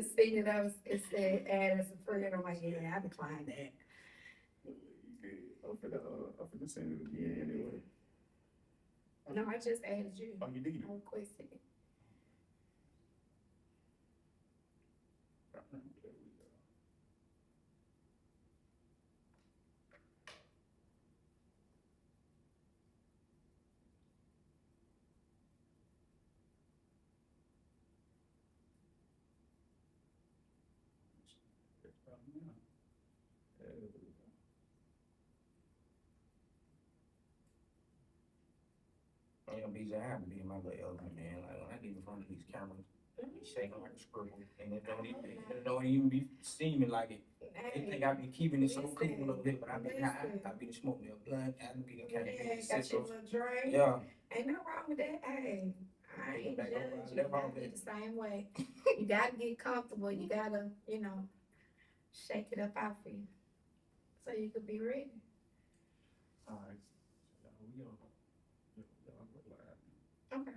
just seen it. It said add as a friend. I'm like, yeah, I declined that. I'm finna send it again anyway. No, I just added you. Oh, you did? I requested it. Yeah, BJ, I have to be in my little element, man. Like when I get in front of these cameras, I be shaking like a scribble, and it don't even be seeming like it. They think I be keeping it so cool up there, but I be the smoke me a blunt, I be the kind of Yeah, thing. got your little drink. Yeah. Ain't no wrong with that. Hey, I ain't Back judge over, you. never I wrong be with the same way. You gotta get comfortable. You gotta, shake it up out for you, so you could be ready. All right. We on. Okay.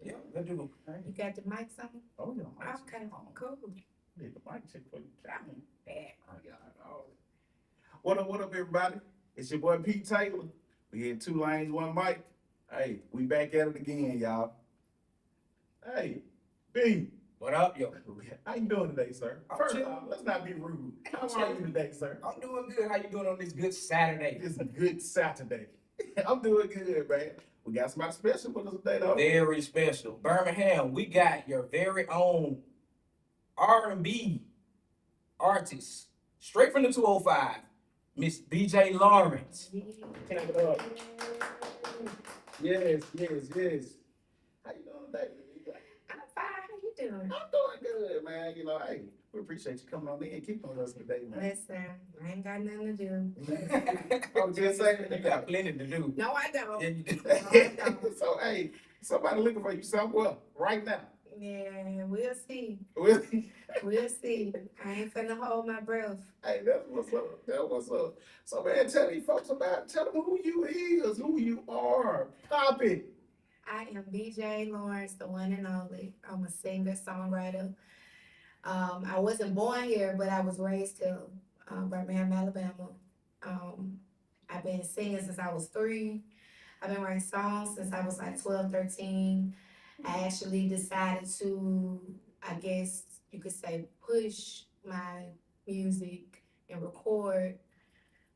Yeah, let's do it. You got the mics on? Oh, yeah. Okay, cool. Need the mic check for you. Yeah. What up, everybody? It's your boy Pete Taylor. We had 2 lanes, 1 mic. Hey, we back at it again, y'all. Hey, B. What up, yo? How you doing today, sir? I'm First chilling. off, let's not be rude. How are you today, sir? I'm doing good. How you doing on this good Saturday? It's a good Saturday. I'm doing good, man. We got somebody special with us today, though. Very special. Birmingham, we got your very own R&B artist, straight from the 205, Miss BJ Lawrence. Clap it up. Yes. How you doing today? I'm fine. How you doing? I'm doing good, man. Hey, we appreciate you coming on in and keeping with us today, man. Listen, I ain't got nothing to do. I was just saying, You got plenty to do. No, I don't. Yeah, you do. No, I don't. So, hey, somebody looking for you somewhere right now. Yeah, we'll see. Well, We'll see. I ain't finna hold my breath. hey, that's what's up. That's what's up. So, man, tell these folks tell them who you is, who you are. Pop it. I am BJ Lawrence, the one and only. I'm a singer, songwriter. I wasn't born here, but I was raised in Birmingham, Alabama. I've been singing since I was 3. I've been writing songs since I was like 12, 13. I actually decided to, I guess you could say, push my music and record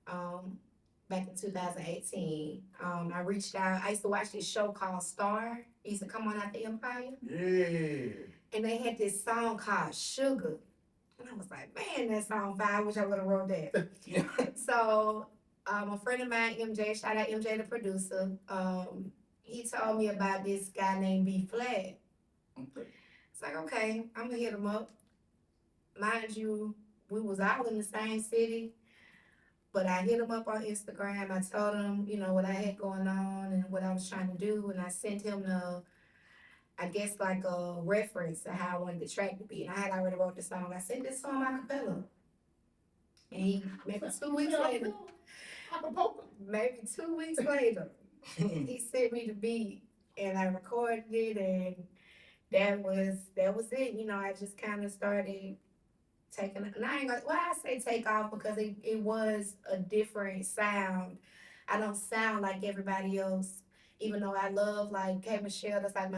back in 2018. I reached out. I used to watch this show called Star. It used to come on at the Empire. Yeah. And they had this song called Sugar. And I was like, man, that song fire. I wish I would have wrote that. So a friend of mine, MJ, shout out MJ, the producer, he told me about this guy named B Flat. Okay. It's like, okay, I'm gonna hit him up. Mind you, we was all in the same city, but I hit him up on Instagram. I told him, what I had going on and what I was trying to do, and I sent him I guess like a reference to how I wanted the track to be. And I had already wrote the song. I sent this song a cappella. And maybe 2 weeks later, he sent me the beat and I recorded it, and that was it. I just kind of started taking, and I ain't gonna, well, I say take off because it was a different sound. I don't sound like everybody else, even though I love like K Michelle. That's like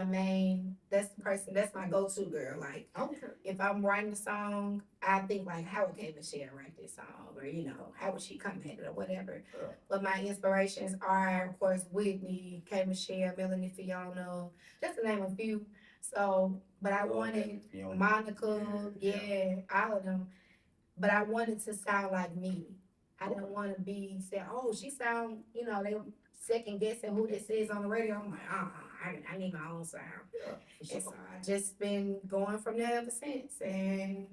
that's the person, that's my go-to girl. Like, Okay. if I'm writing a song, I think like, how would K Michelle write this song? Or, how would she come at it or whatever. Yeah. But my inspirations are, of course, Whitney, K Michelle, Melanie Fiona, just to name a few. So, but I wanted Monica, all of them. But I wanted to sound like me. I didn't want to be saying, oh, she sound, they second guessing who this is on the radio. I'm like, I need my own sound. Yeah. And so I just been going from there ever since. And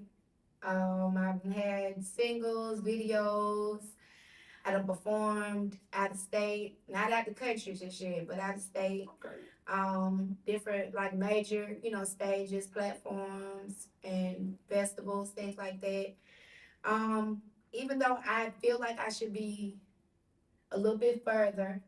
I've had singles, videos. I done performed out of state, not out the country just yet, but out of state. Okay. Different like major, stages, platforms, and festivals, things like that. Even though I feel like I should be a little bit further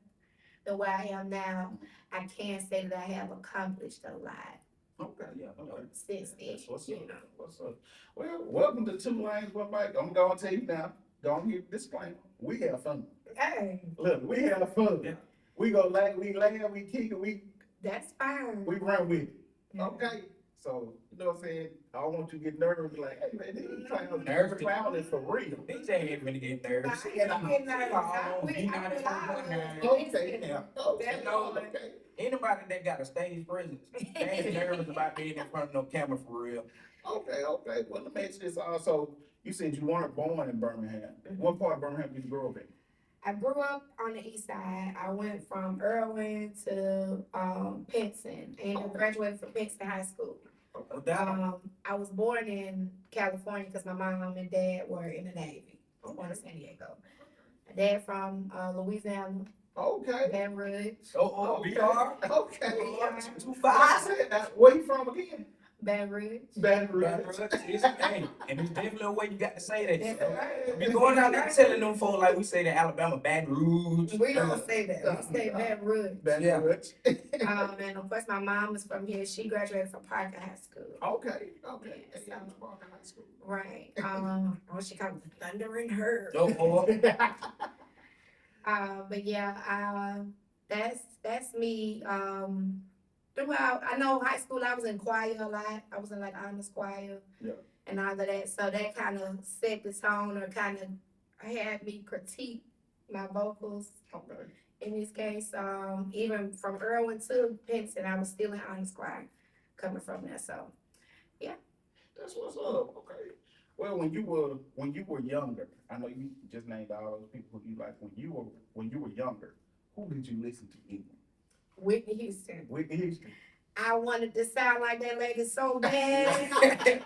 than where I am now, I can say that I have accomplished a lot. Okay, Yeah, okay. since then, That's what's you up. know. What's up? Well, welcome to Two Lanes One Mic. I'm gonna tell you now. Don't give disclaimer. We have fun. Hey, Look, we have fun. Yeah. We go laugh, we kick it, that's fine. we run with it. Yeah. Okay. So, you know what I'm saying? I don't want you to get nervous, like, hey man, these clowns, Nervous. clown is for real. DJ ain't really get nervous. I ain't getting nervous. Oh, I went you know, out. Okay, Yeah. okay, That's no, all. okay. Anybody that got a stage presence, they ain't nervous about being in front of no camera for real. Okay. Well, let me ask you this also. You said you weren't born in Birmingham. Mhm. What part of Birmingham did you grow up in? I grew up on the east side. I went from Irwin to Pinson and I graduated from Pinson High School. Without I was born in California because my mom and dad were in the Navy. I was born in San Diego. My dad from Louisiana, Okay. Baton Rouge. BR, Okay. Yeah. 2-5. Where you from again? Baton Rouge. Baton Rouge. Hey, and there's definitely a way you got to say that. That's So, right. be going out there telling them folks like we say in Alabama, Baton Rouge. We don't say that. We say Baton Rouge. Baton Yeah. Rouge. And of course, my mom is from here. She graduated from Parker High School. Okay. Yeah, Yeah, so- Parker High School. Right. What she called it? Thunder and Her. Oh, boy. But yeah, that's me. Throughout, I know high school I was in choir a lot. I was in like honors choir. Yeah. And all of that. So that kind of set the tone or kind of had me critique my vocals. Okay. In this case, even from Irwin to Pinson, I was still in honors choir coming from there. So That's what's up. Okay. Well, when you were younger, I know you just named all those people you like. When you were younger, who did you listen to? Anyway? Whitney Houston. Whitney Houston. I wanted to sound like that lady so bad.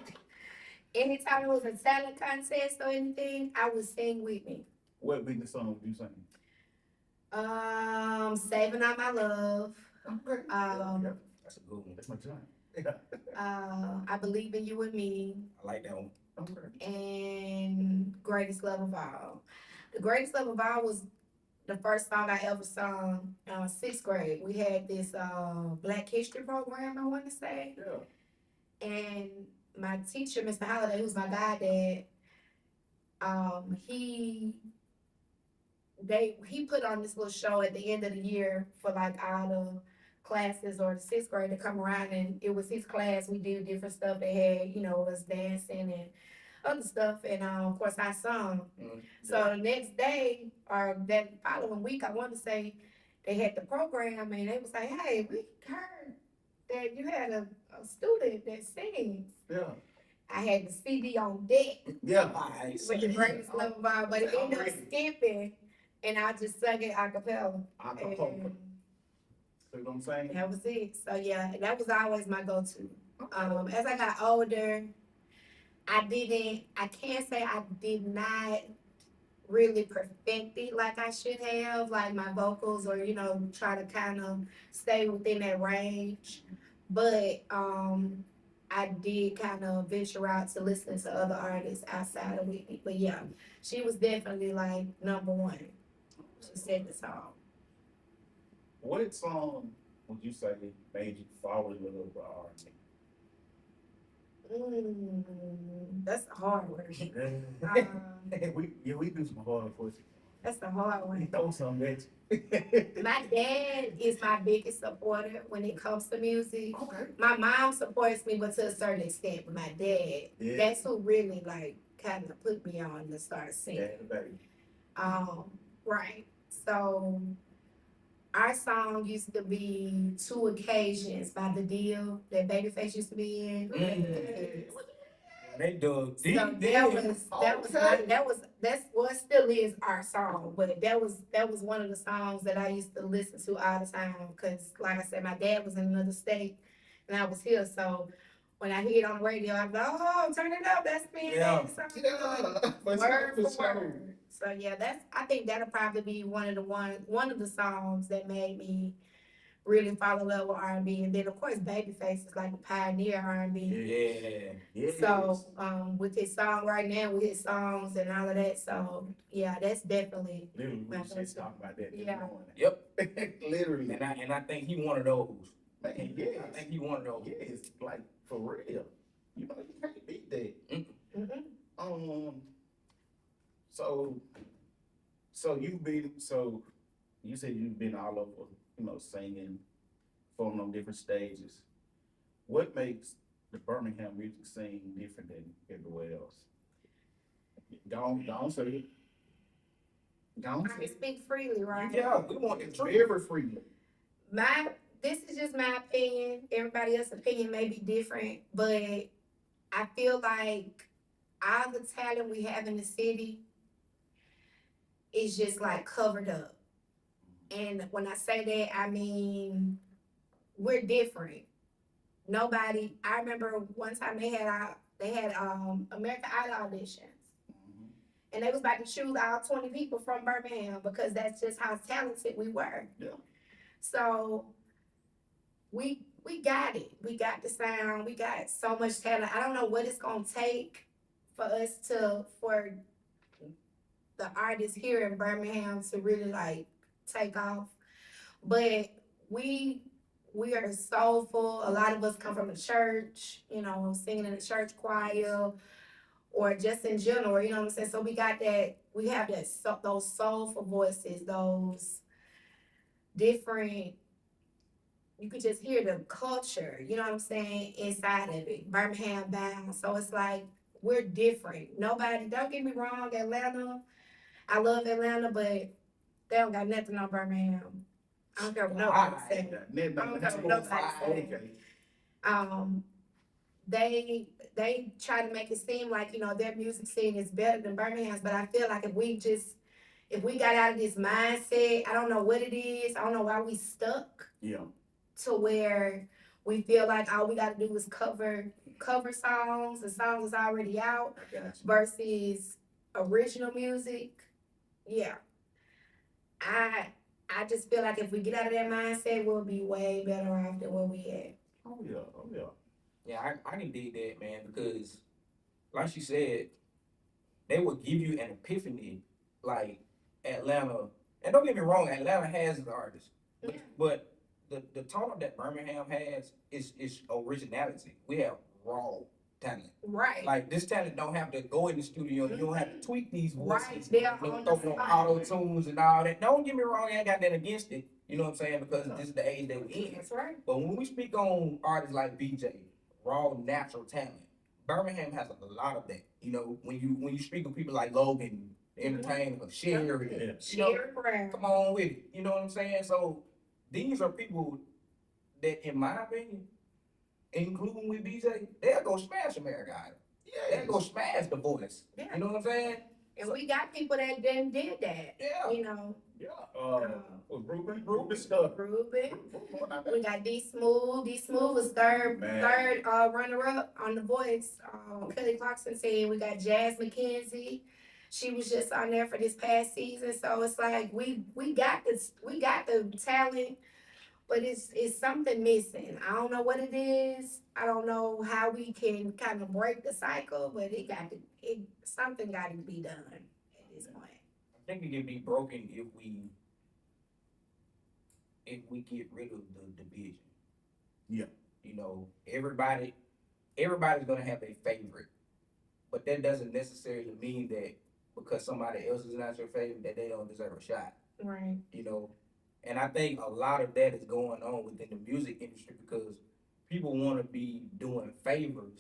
Anytime it was a talent contest or anything, I would sing Whitney. What Whitney song would you sing? Saving All My Love. Okay. That's a good one. That's my time. Yeah. I Believe in You and Me. I like that one. Okay. And Greatest Love of All. The Greatest Love of All was the first song I ever sung sixth grade. We had this Black History program, I want to say. Yeah. And my teacher, Mr. Holiday, who's my goddad, he put on this little show at the end of the year for like all the classes or the sixth grade to come around, and it was his class. We did different stuff. They had, us dancing and other stuff, and of course I sung. Mm. So the next day or that following week, I want to say, they had the program and they was like, "Hey, we heard that you had a student that sings." Yeah. I had the CD on deck Yeah. Nice. with the Greatest Love of All, but it ended up Alright. skipping, and I just sung it a cappella. Acapella. And See what I'm saying? that was it. So yeah, that was always my go-to. As I got older, I can't say I did not really perfect it like I should have, like my vocals or, try to kind of stay within that range. But I did kind of venture out to listen to other artists outside of Whitney. But yeah, she was definitely like number one. She said the song. What song would you say made you fall in love with R&B? That's a hard one. We do some hard questions. That's a hard We one. throw some at you. My dad is my biggest supporter when it comes to music. Okay. My mom supports me, but to a certain extent. But my dad, Yeah. that's who really like kind of put me on to start singing. Yeah, baby. Right. So our song used to be Two Occasions by The Deal that Babyface used to be in. They dug deep. So that still is our song, but that was one of the songs that I used to listen to all the time because, like I said, my dad was in another state and I was here, so when I hear it on the radio, I'm like, "Oh, turn it up, that's me." Yeah. Yeah. Word for word. So yeah, I think that'll probably be one of the songs that made me really fall in love with R&B, and then of course Babyface is like a pioneer R&B. Yeah. Yes. So, with his songwriting and with his songs and all of that, so yeah, that's definitely Literally, we was just talking about that this Yeah. morning. Yep. Literally. And I think he one of those. Man, yeah. I think he one of those. Yes, like for real. You know, you can't beat that. Mhm. Um, so so you said you've been all over, singing, performing on different stages. What makes the Birmingham music scene different than everywhere else? Don't say it. Don't I say can it. speak freely, right? Yeah, we want the truth. Very freely. This is just my opinion. Everybody else's opinion may be different, but I feel like all the talent we have in the city is just like covered up. And when I say that, I mean we're different. Nobody. I remember one time they had American Idol auditions, Mhm. and they was about to choose all 20 people from Birmingham because that's just how talented we were. Yeah. So we got it. We got the sound. We got so much talent. I don't know what it's gonna take for the artists here in Birmingham to really like take off. But we we are soulful. A lot of us come from the church, singing in the church choir or just in general, you know what I'm saying? So we have those soulful voices, those different, you could just hear the culture, you know what I'm saying, inside of it. Birmingham bound. So it's like we're different. Nobody, don't get me wrong, Atlanta. I love Atlanta, but they don't got nothing on Birmingham. I don't care what nobody say. I don't care what nobody say. Okay. Um, they try to make it seem like their music scene is better than Birmingham's, but I feel like if we got out of this mindset, I don't know what it is. I don't know why we stuck. Yeah. To where we feel like all we got to do is cover songs, the songs is already out, I got you. versus original music. Yeah, I just feel like if we get out of that mindset, we'll be way better off than where we at. Oh yeah. Oh yeah. Yeah, I can dig that, man, because like she said, they will give you an epiphany like Atlanta. And don't get me wrong, Atlanta has its artists. But the tone that Birmingham has is originality. We have raw talent. Right. Like this talent don't have to go in the studio. You don't have to tweak these voices. Right. They are on the Throw on spot. auto tunes and all that. Don't get me wrong, I ain't got that against it. You know what I'm saying? Because this is the age that we in. That's right. But when we speak on artists like BJ, raw natural talent, Birmingham has a lot of that. You know, when you speak of people like Logan, Entertainer, Sherry, Sherry Brown. come on with it. You know what I'm saying? So these are people that, in my opinion, including with BJ, they'll go smash America Idol. Yeah. They'll go smash The Voice. Yeah. You know what I'm saying? And we got people that then did that. Yeah. Yeah. Was Ruben? Ruben. Ruben. We got D Smooth. D Smooth was third runner up on The Voice. Kelly Clarkson said we got Jazz McKenzie. She was just on there for this past season. So it's like we got the talent, but it's something missing. I don't know what it is. I don't know how we can kind of break the cycle, but something got to be done at this point. I think it can be broken if we get rid of the division. Yeah. You know, everybody's gonna have a favorite, but that doesn't necessarily mean that because somebody else is not your favorite that they don't deserve a shot. Right. You know, and I think a lot of that is going on within the music industry because people want to be doing favors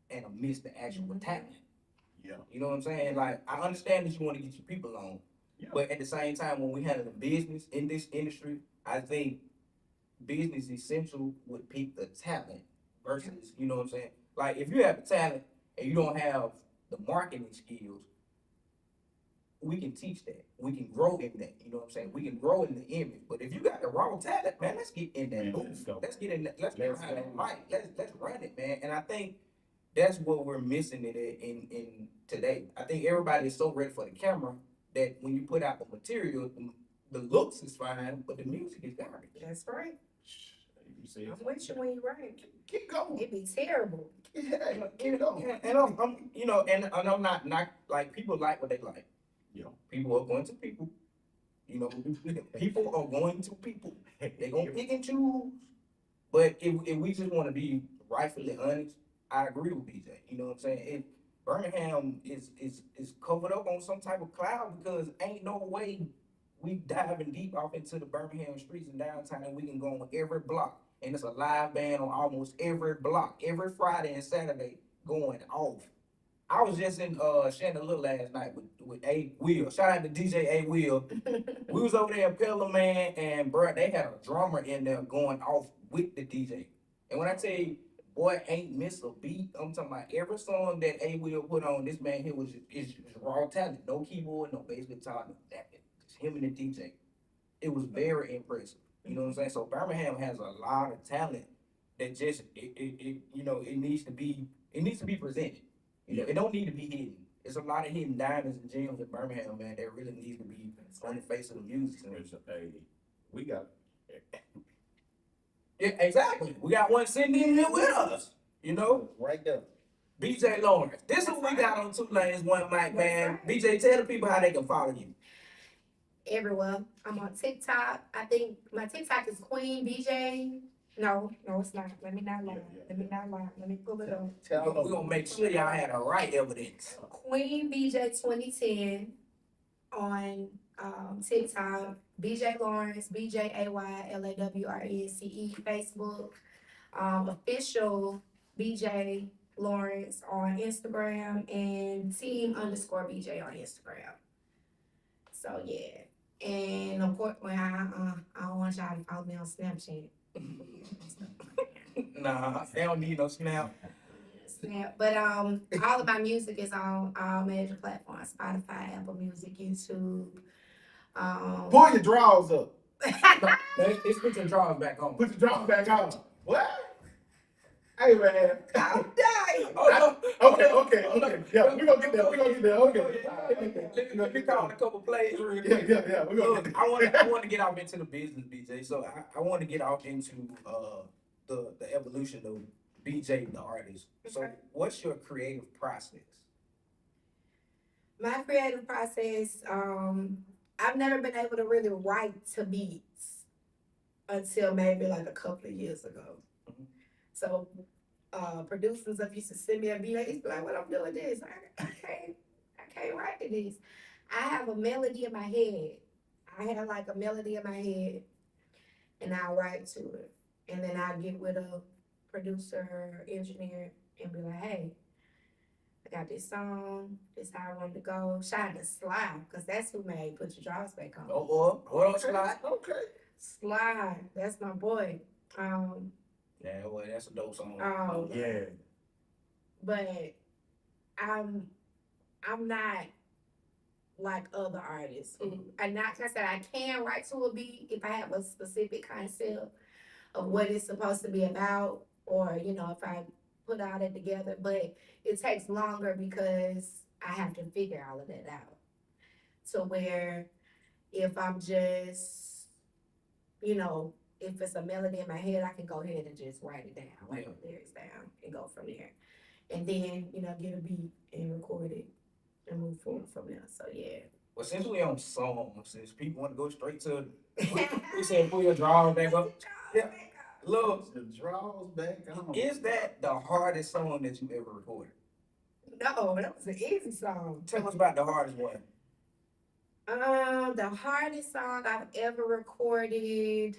and miss the actual talent. Yeah. You know what I'm saying? Like, I understand that you want to get your people on, but at the same time, when we handle the business in this industry, I think business essential would pick the talent versus, you know what I'm saying? Like, if you have the talent and you don't have the marketing skills, we can teach that. We can grow in that. You know what I'm saying? We can grow in the image. But if you got the wrong talent, man, let's get in that booth. Let's get in that. Let's get behind that mic. Let's run it, man. And I think that's what we're missing it in today. I think everybody is so ready for the camera that when you put out the material, the looks is fine, but the music is garbage. That's right. You see, I'm with you when you're right. keep going. It'd be terrible. Yeah, keep going. And I'm you know, and I'm not like people like what they like. Yeah. People are going to people. You know, people are going to people. They gonna pick and choose But if we just want to be rightfully honest, I agree with BJ. You know what I'm saying? Birmingham is covered up on some type of cloud because ain't no way we diving deep off into the Birmingham streets and downtown and we can go on every block. And it's a live band on almost every block, every Friday and Saturday going off. I was just in Chandler last night with A Will. Shout out to DJ A Will. We was over there in Pillar Man, and bro, they had a drummer in there going off with the DJ. And when I tell you, boy, ain't miss a beat. I'm talking about every song that A Will put on. This man here is raw talent, no keyboard, no bass guitar, no nothing. Just him and the DJ. It was very impressive. You know what I'm saying? So Birmingham has a lot of talent that just it needs to be presented. You know, it don't need to be hidden. It's a lot of hidden diamonds and gems in Birmingham, man, that really needs to be on the face of the music scene. Hey, we got. Yeah, exactly. We got one sitting in here with us. You know, Right there. BJ Lawrence. This is what we got on Two Lanes, One Mic, man. BJ, tell the people how they can follow you. Everywhere. I'm on TikTok. I think my TikTok is Queen BJ. No, it's not. Let me not lie. Let me pull it up. We're gonna make sure y'all had the right evidence. Queen BJ 2010 on TikTok. BJ Lawrence, BJAYLAWRENCE, Facebook. Official BJ Lawrence on Instagram and team_BJ on Instagram. So yeah. And of course, I don't want y'all to follow me on Snapchat. Nah, they don't need no snap. But all of my music is on all major platforms: Spotify, Apple Music, YouTube. Pull your drawers up. Let's put your drawers back on. Put your drawers back on. What? Hey man. I'm dying. Okay. Yeah, we're gonna get there. Okay. Let me call a couple plays real quick. Yeah. We're gonna Look, I want to get off into the business, BJ. So I want to get off into the evolution of BJ the artist. So Okay. what's your creative process? My creative process, I've never been able to really write to beats until maybe like a couple of years ago. Mhm. So producers up used to send me a beat, they used to be like, "What I'm doing this? I can't write to this." I have a melody in my head. I have like a melody in my head, and I'll write to it, and then I'll get with a producer or engineer and be like, "Hey, I got this song. This how I want it to go." Shout out to Sly, because that's who made Put Your Drawers Back On. What else, Sly? Okay. Sly, that's my boy. Yeah, well, that's a dope song. Yeah. But I'm not like other artists who I not I said I can write to a beat if I have a specific concept of what it's supposed to be about, or if I put all that together, but it takes longer because I have to figure all of that out. So where if I'm just, if it's a melody in my head, I can go ahead and just write it down, write the lyrics down, and go from there. And then, get a beat and record it and move forward from there. So yeah. Well, since we on songs, since people want to go straight to, we said pull your drawers back up. Yeah. Look, The drawers back on. is that the hardest song that you ever recorded? No, that was an easy song. Tell us about the hardest one. The hardest song I've ever recorded,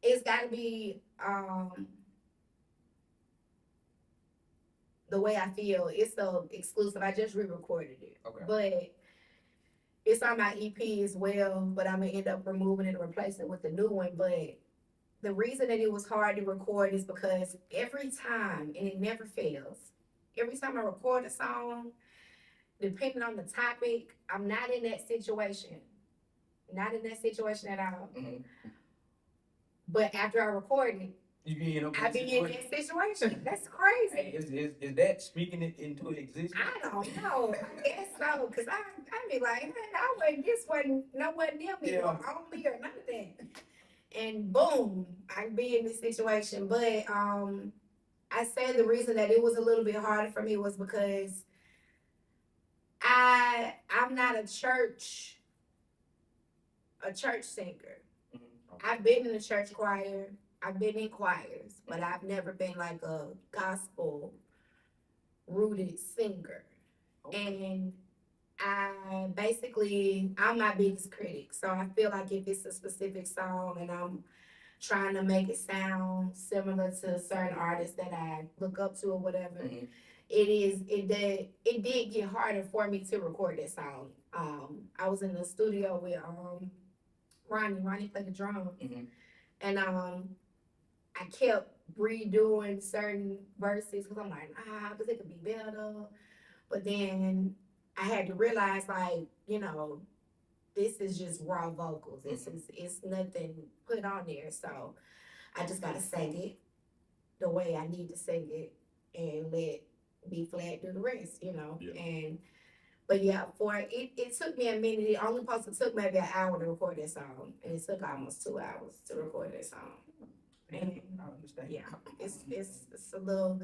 it's gotta be The Way I Feel. It's so exclusive. I just re-recorded it. Okay. But it's on my EP as well, but I'm gonna end up removing it and replacing it with a new one. But the reason that it was hard to record is because every time, and it never fails, every time I record a song, depending on the topic, I'm not in that situation. Not in that situation at all. Mhm. But after I record it, You be in I be in that situation. That's crazy. Hey, is that speaking it into existence? I don't know. I guess so, because I be like, man, this wasn't no one near me or on me or none of that. And boom, I be in this situation. But I say the reason that it was a little bit harder for me was because I'm not a church singer. I've been in the church choir. I've been in choirs, but I've never been like a gospel rooted singer. And I'm my biggest critic. So I feel like if it's a specific song and I'm trying to make it sound similar to certain artists that I look up to or whatever, Mhm. it did get harder for me to record that song. I was in the studio with Ronnie played the drums, Mhm. and I kept redoing certain verses because I'm like, because it could be better. But then I had to realize, like, this is just raw vocals. It's nothing put on there. So I just gotta sing it the way I need to sing it and let B flat do the rest, Yeah. But yeah, it took me a minute. It only supposed to took maybe an hour to record that song, and it took almost 2 hours to record that song. And I understand. yeah, it's a little,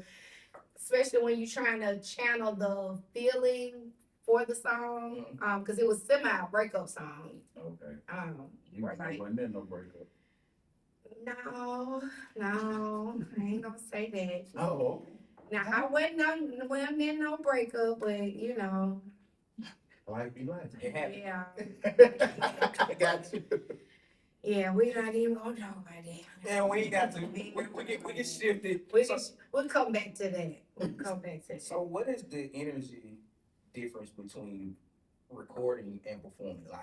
especially when you're trying to channel the feeling for the song, because it was semi breakup song. Okay. You Like, wasn't there no breakup? No, I ain't gonna say that. Oh, Now I wasn't in no breakup, but life be life. It happened. yeah, I got you. yeah, we're not even gonna talk about that. Yeah, we ain't got to. We get shifted. We'll come back to that. We'll come back to that. So what is the energy difference between recording and performing live?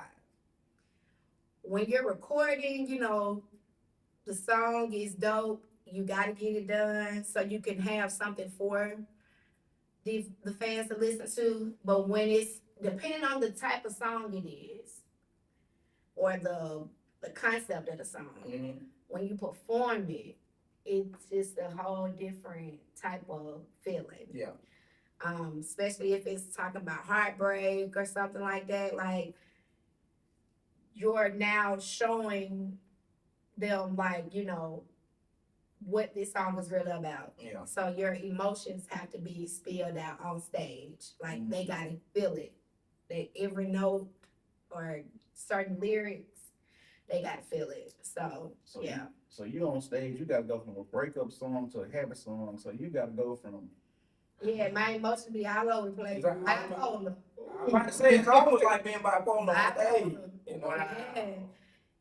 When you're recording, the song is dope. You got to get it done so you can have something for the fans to listen to. But when it's depending on the type of song it is, or the concept of the song, Mhm. when you perform it, it's just a whole different type of feeling. Yeah. Especially if it's talking about heartbreak or something like that. Like, you're now showing them, like, what this song is really about. Yeah. So your emotions have to be spilled out on stage. Like, they gotta feel it. That every note or certain lyrics, they gotta feel it. So yeah. So you on stage, you gotta go from a breakup song to a happy song. So you gotta go from. Yeah, my emotions be all over the place. Exactly. Bipolar. I'm about to say it's almost like being bipolar on stage. Bipolar. You know?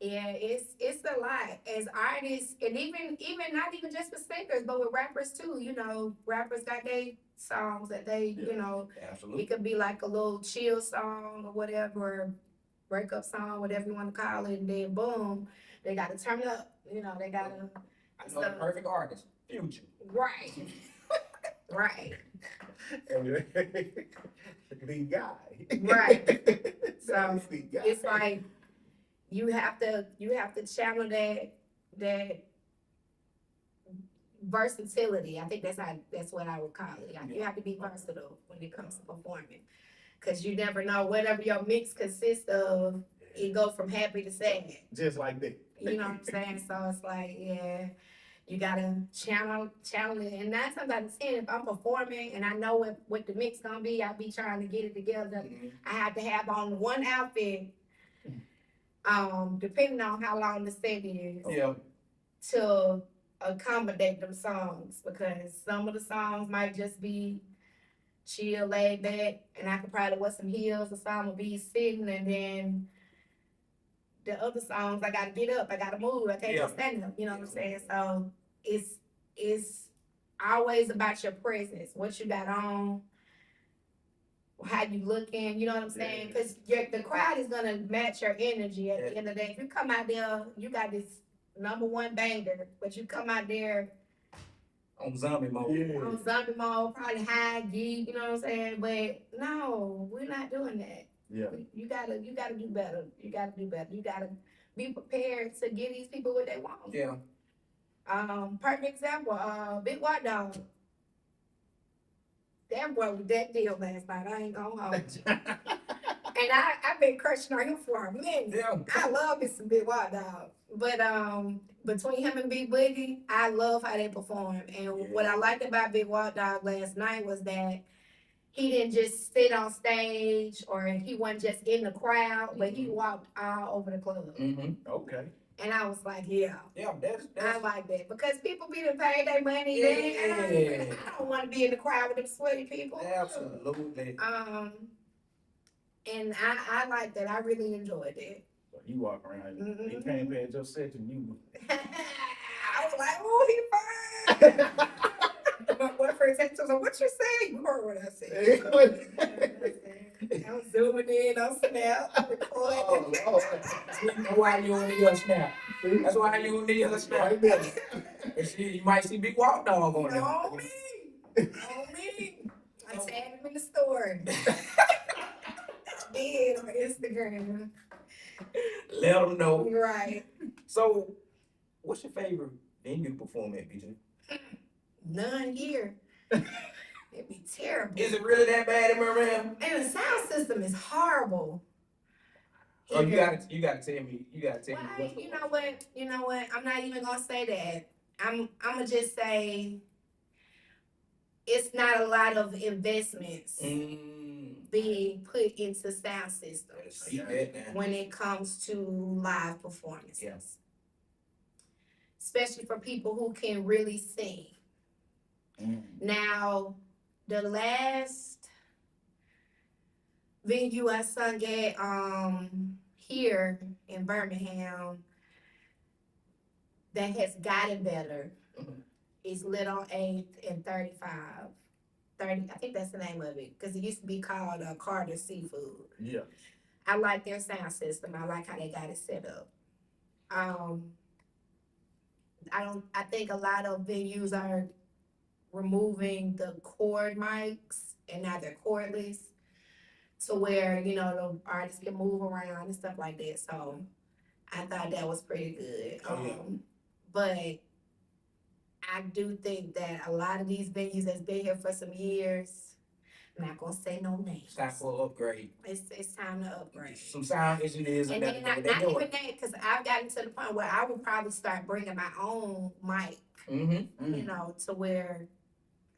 Yeah, it's a lot as artists, and even not even just with singers, but with rappers too. Rappers got their songs that they, Absolutely. it could be like a little chill song or whatever, breakup song, whatever you want to call it, and then boom, they got to turn it up. They got to. I know the perfect artist, Future. Right. Right. The guy. Right. So That's the guy. it's like you have to channel that versatility. I think that's what I would call it. Like, you have to be versatile when it comes to performing, because you never know whatever your mix consists of. It go from happy to sad. Just like that. You know what I'm saying? So it's like, yeah, you gotta channel it. And 9 times out of 10, if I'm performing and I know what the mix gonna be, I'll be trying to get it together. I have to have on one outfit, depending on how long the set is, Yeah. to accommodate them songs, because some of the songs might just be chill, laid back, and I could probably wear some heels or something, will be sitting, and then the other songs I gotta get up, I gotta move, I can't just stand up, you know what I'm saying? So it's always about your presence, what you got on, how you looking, you know what I'm saying? Because the crowd is gonna match your energy at the end of the day. If you come out there, you got this #1 banger, but you come out there On zombie mode. on zombie mode, probably high geek, you know what I'm saying? But no, we're not doing that. Yeah. You gotta do better. You gotta do better. You gotta be prepared to give these people what they want. Yeah. Perfect example, Big White Dog. That boy was that deal last night. I ain't gonna hold you. And I've been crushing on him for a minute. Yeah. I love me some Big White Dog. But between him and Big Boogie, I love how they perform. And what I liked about Big White Dog last night was that he didn't just sit on stage, or he wasn't just in the crowd, but he walked all over the club. Mm-hmm. Okay. And I was like, yeah, Yeah, I that's like that because people be to pay their money. Yeah. I don't want to be in the crowd with them sweaty people. absolutely. And I like that. I really enjoyed it. So you walk around, you Mhm. came past your section, you. I was like, oh, he fine. My boyfriend said to me, what you say? You heard what I said. I was zooming in on Snap, recording. That's why you don't need a snap. That's why you don't need a snap. Right there. And see, you might see Big Walk Dog on there. No, me. No, me. I tagged him in the story. I did on Instagram. Let them know. Right. So, what's your favorite venue to perform at, BJ? None here. It'd be terrible. Is it really that bad in Birmingham? And the sound system is horrible. Oh, you Here. gotta tell me. You gotta tell me. Well, what's you know what? You know what? I'm not even gonna say that. I'm gonna just say it's not a lot of investments being put into sound systems See that now. when it comes to live performances. Yeah. Especially for people who can really sing. Now, the last venue I sung at here in Birmingham that has gotten better is Lit on 8th and 35. 30, I think that's the name of it, because it used to be called Carter Seafood. Yeah. I like their sound system. I like how they got it set up. I think a lot of venues are removing the cord mics and now they're cordless to where, you know, the artists can move around and stuff like that. So I thought that was pretty good. But I do think that a lot of these venues that's been here for some years, I'm not gonna say no names. It's time for an upgrade. It's time to upgrade. Some sound engineers And and then that. not even that, because I've gotten to the point where I would probably start bringing my own mic, you know, to where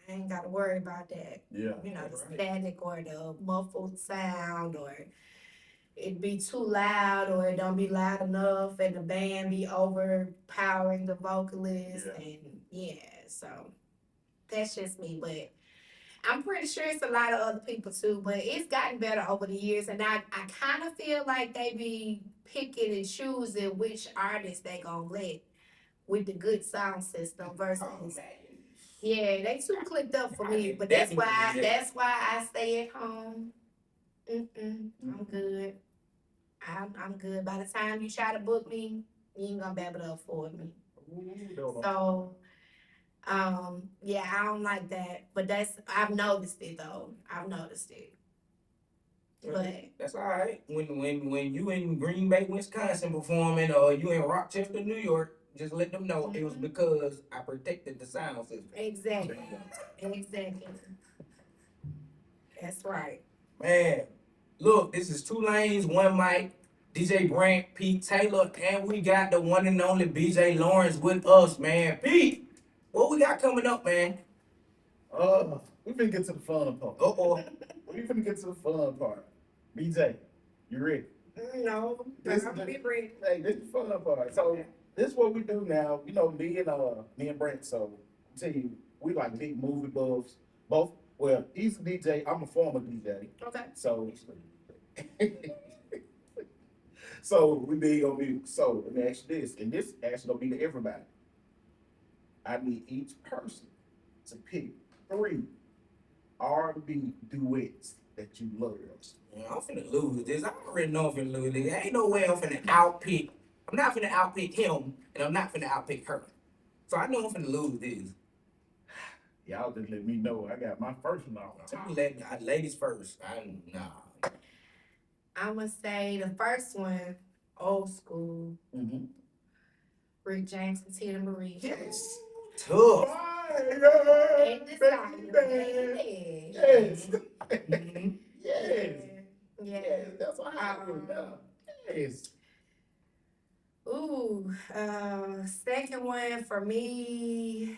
I ain't got to worry about that. Yeah. You know, the Right. static or the muffled sound, or it be too loud, or it don't be loud enough, and the band be overpowering the vocalist, and so that's just me. But I'm pretty sure it's a lot of other people too. But it's gotten better over the years, and I kind of feel like they be picking and choosing which artists they gonna let with the good sound system versus. Yeah, they too clicked up for me, but that's why I stay at home. I'm good. I'm good. By the time you try to book me, you ain't gonna be able to afford me. So, yeah, I don't like that. But I've noticed it though. I've noticed it. But that's all right. When you in Green Bay, Wisconsin performing, or you in Rochester, New York, just let them know it was because I protected the sound system. exactly. That's right. Man, look, this is 2 lanes, 1 mic. DJ Brant, Pete Taylor, and we got the one and only BJ Lawrence with us, man. Pete, what we got coming up, man? We finna get to the fun part. We finna get to the fun part. BJ, you ready? No, This I'm is be ready. Hey, this is the fun part. So this is what we do now. You know, me and Brent. So I tell you, we like big movie buffs. Both. Well, he's a DJ. I'm a former DJ. Okay. So, so we big on music. So let me ask you this, and this actually gonna be to everybody. I need each person to pick 3 R&B duets that you love. Yeah, I'm finna lose this. I already know I'm finna lose this. Ain't no way I'm finna outpick. I'm not finna outpick him, and I'm not finna outpick her. So I know I'm finna lose this. Y'all just let me know. I got my first one on. Ladies first. Nah. I'm gonna say the first one, old school, Rick James and Tina Marie. Yes. Tough. And the song, Yes. Mhm. Yes. Yeah. Yes. That's what happened. Yes. Ooh, second one for me.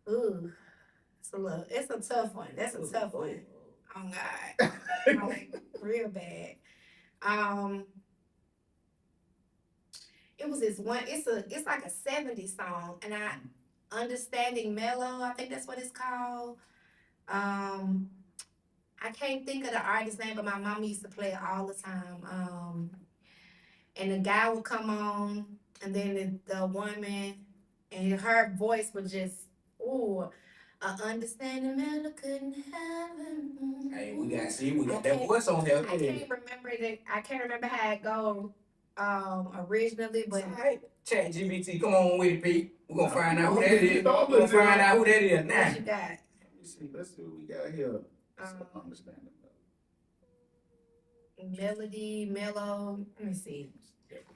Ooh, it's a tough one. That's a tough one. Oh God. Like, real bad. It was this one, it's like a 70s song, and Understanding Mellow, I think that's what it's called. I can't think of the artist's name, but my mom used to play it all the time. And the guy would come on, and then the woman, and her voice was just, ooh, understanding mellow couldn't have. Hey, we got that voice on there. I can't remember how it go originally, but Hey, Chat GBT, come on with it, Pete. We're gonna find out who that is. No, We're gonna find out who that is now. what you got? Let me see. Let's see what we got here. Understand Melody, mellow. Let me see.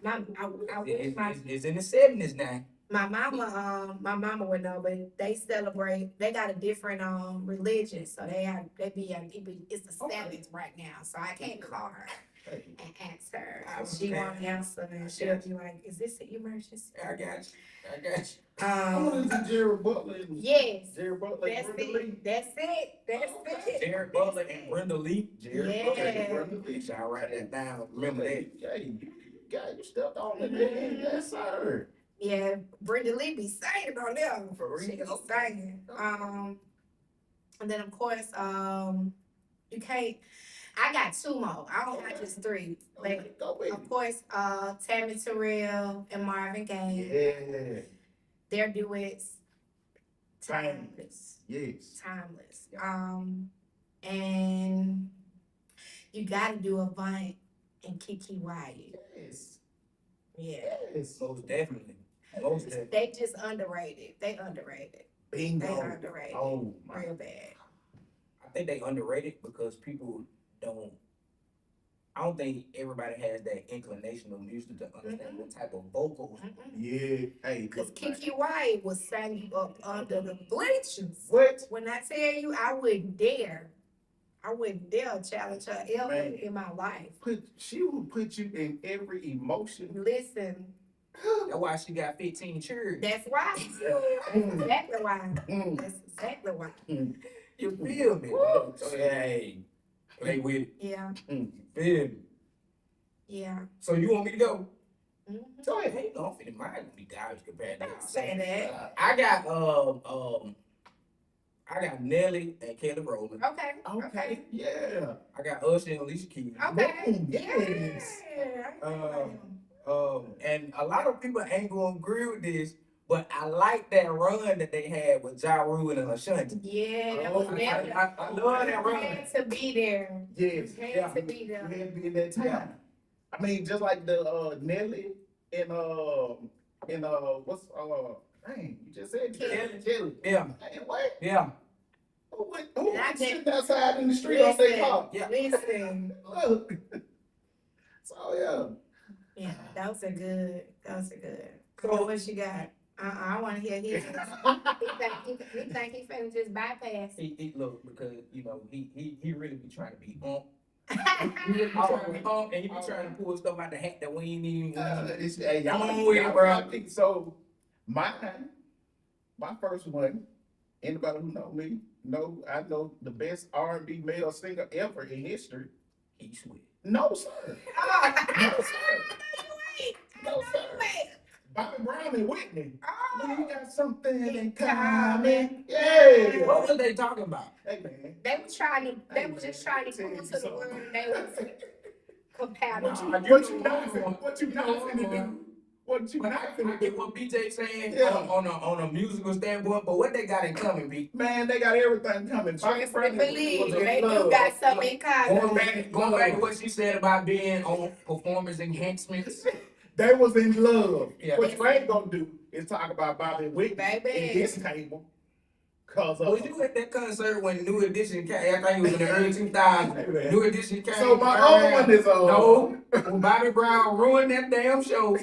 I wish It's in the 70s now. my mama would know, but they celebrate. They got a different religion, so it's the seventh right now. So I can't call her Hey, and ask her. She won't answer, and she'll be like, "Is this an emergency?" I got you. I want to see Jared Butler. Yes, Jared Butler. that's and Brenda Lee. it. That's it. That's it. Jared Butler and Brenda Lee. Jared Butler and Brenda Lee. Shall I write that down? Remember that. Hey, you stepped on the man. Yes, sir. Yeah, Brenda Lee be singing on them. For real? She be singing. And then of course, you can't. I got two more. I don't have just three. But Go with of course, Tammy Terrell and Marvin Gaye. Yeah. Their duets, timeless, Yes. timeless. And you got to do Avant and Kiki Wyatt. Yes. Yeah, Yes. Most definitely. Most definitely. they just underrated. They underrated. Bingo. They underrated. Oh my. Real bad. I think they underrated because people don't. I don't think everybody has that inclination of music to understand what type of vocals. Yeah. Hey. Because look, man. Kiki Wyatt was singing up under the bleachers. What? When I tell you, I wouldn't dare challenge her ever Man. in my life. She will put you in every emotion. Listen, That's why she got 15 cheers. that's why. That's exactly why. That's exactly why. You feel me? Woo. So hey, play with it. Yeah, You feel me? yeah. So you want me to go? Mhm. Go ahead. Hey, don't fit mine gonna be garbage compared to Don't say that. I got Nelly and Kelly Rowland. Okay. Okay. Yeah. I got Usher and Alicia Keys. Okay. Boom. Yes. Yeah. And a lot of people ain't gonna agree with this, but I like that run that they had with Ja Rule and Ashanti. Yeah, that was never. I love that You run. had to be there. Yes. You Yeah. had to be You there. had to be in that time. I mean, just like the Nelly and what's dang, you just said Kelly. Yeah, Hey, what? yeah. Who And I was sitting outside in the street on their car? Yeah. Listen. Look. So yeah. Yeah, those are good. Those are good. So- What you got? I want to hear his. He think he finna just bypass. He look because you know he really be trying to be on. it. He really be trying to be on, and he be trying to pull stuff out the hat that we ain't even. Hey, Come on with it, bro. So my first one, anybody who know me, I know the best R&B male singer ever in history. He sweet. No, sir. No, sir. No, sir. Bobby Brown and Whitney. We got something in common. Yeah. What was they talking about? Hey, man. They were just trying to prove to the world they was compatible. What you not finna do? What you But not I finna get do? what BJ saying Yeah. on a musical standpoint, but what they got in common, B? Man, they got everything coming. Trust Bobby and Brown believe. was They in do love. got something in Going common. back to what she said about being on performance enhancements. They was in love. Yeah. What you ain't gonna do is talk about Bobby and Whitney Baby. in this table. Cause of Was you at that concert when New Edition came? I think it was in the early 2000s. New Edition came. so my other one is No, when Bobby Brown ruined that damn show,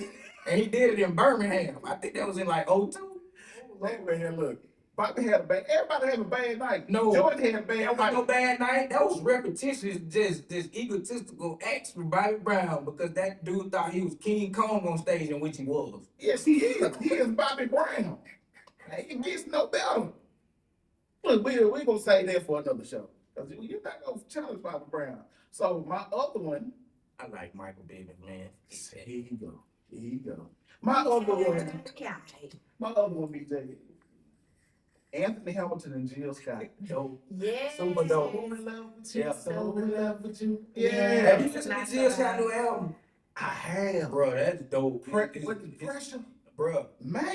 and he did it in Birmingham. I think that was in like 02. Hey man, look. Bobby had a bad. Everybody had a bad night. No. Jordan had a That bad was no night. bad night. That was repetitious, just egotistical acts from Bobby Brown because that dude thought he was King Kong on stage, in which he was. Yes, he is. He is Bobby Brown. It gets no better. Look, we gonna say that for another show. Cause you're not gonna challenge Bobby Brown. So my other one, I like Michael Bivins, man. here you go. Here you go. My other one, Yeah. BJ. Anthony Hamilton and Jill Scott. Dope. Yes. Super dope. So in love with you. Yeah. So in love with you. Yeah. Have Yeah. you listened to Jill Scott new album? I have. Bro, that's dope. With the pressure. Bro, Man.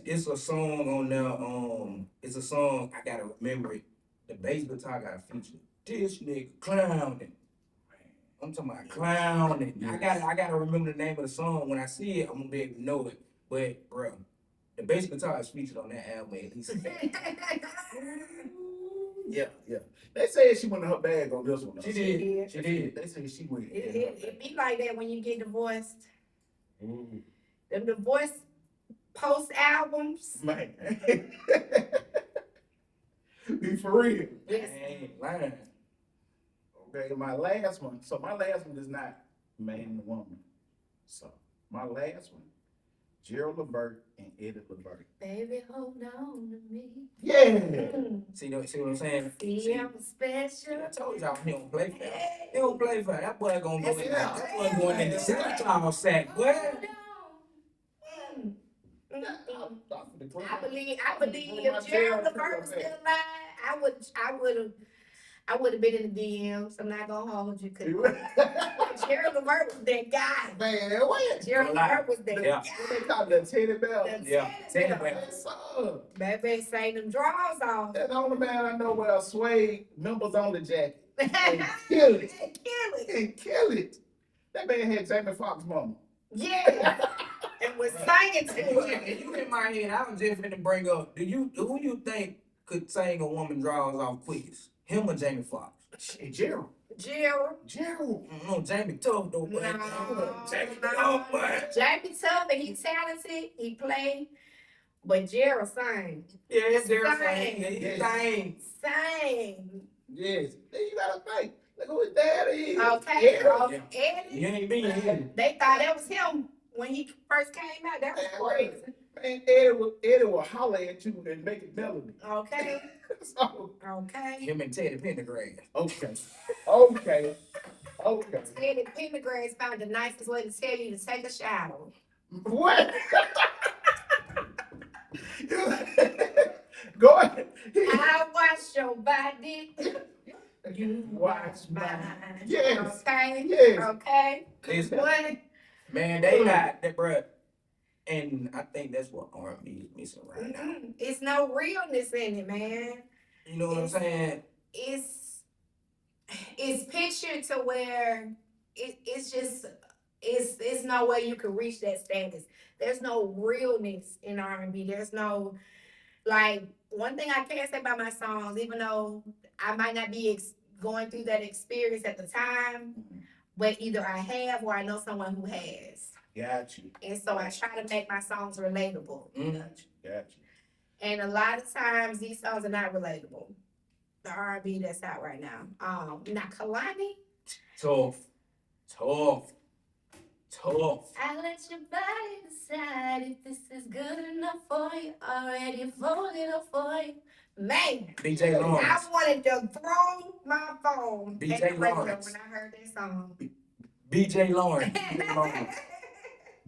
it's a song on there. It's a song I gotta remember it. The bass guitar got a feature. This nigga clowning. I'm talking about clowning. I gotta remember the name of the song. When I see it, I'm gonna be able to know it. But bro, the bass guitar is featured on that album at least. Yeah, yeah. They said she went in her bag on this one. She did. She did. They said she went. It be like that when you get divorced. Mm. Them divorce post albums. Man. Be for real. Yes. I ain't lying. Okay, my last one. So my last one is not man and woman. So my last one, Gerald Levert and Eddie Levert. Baby, hold on to me. Yeah. Mm. See what I'm saying? See, I'm special. I told y'all he don't play fair. He don't play fair. That boy gonna go in. Yeah. That boy going in the Santa sack. Boy. Mm. I believe if Gerald Levert was still alive, I would have been in the DMs. I'm not gonna hold you, cause Gerald Levert was that guy. Man, what? Gerald Levert was that Yeah. guy. What they call the teddy bear? The Yeah, teddy teddy bear. bear. Yes, sir. Baby, say them draws off. That's the only man I know wear a suede members only jacket. And kill it. Kill it. And kill it. That man had Jamie Foxx mama. Yeah. And was singing to And him. you in my head, I was just finna bring up, who you think could sing a woman draws off quickest? Him or Jamie Foxx? Shit, Gerald. Gerald. Gerald. No, Jamie tough though, boy. No, Jamie no. tough, boy. Jamie tough and he talented. He played. But Gerald sang. Yeah, it's Gerald Sing. saying. He Yeah. sang. Sang. Yes. Then you gotta think. Look who his daddy is. Okay. Gerald. Eddie. You ain't been here. They thought that was him when he first came out. That was crazy. Man, Eddie will holler at you and make it melody. Okay. So, Okay. Him and Teddy Pendergrass. okay. Okay. Okay. Eddie Pendergrass found the nicest way to tell you to take a shower. What? Go ahead. I wash your body. You watch mine. Mine. Yes. Okay. Yes. Okay. Listen, What? man, they not that, bruh. And I think that's what R&B is missing right now. It's no realness in it, man. You know what I'm saying? It's pictured to where it's no way you can reach that status. There's no realness in R&B. There's no, like, one thing I can say about my songs, even though I might not be going through that experience at the time, but either I have or I know someone who has. Got you. And so I try to make my songs relatable. Got you. And a lot of times these songs are not relatable. The R&B that's out right now. Now Kalani, Tough. I let your body decide if this is good enough for you. Already voted up for you. Man, BJ I Lawrence. wanted to throw my phone BJ at the radio Lawrence. when I heard that song. BJ Lawrence. BJ Lawrence.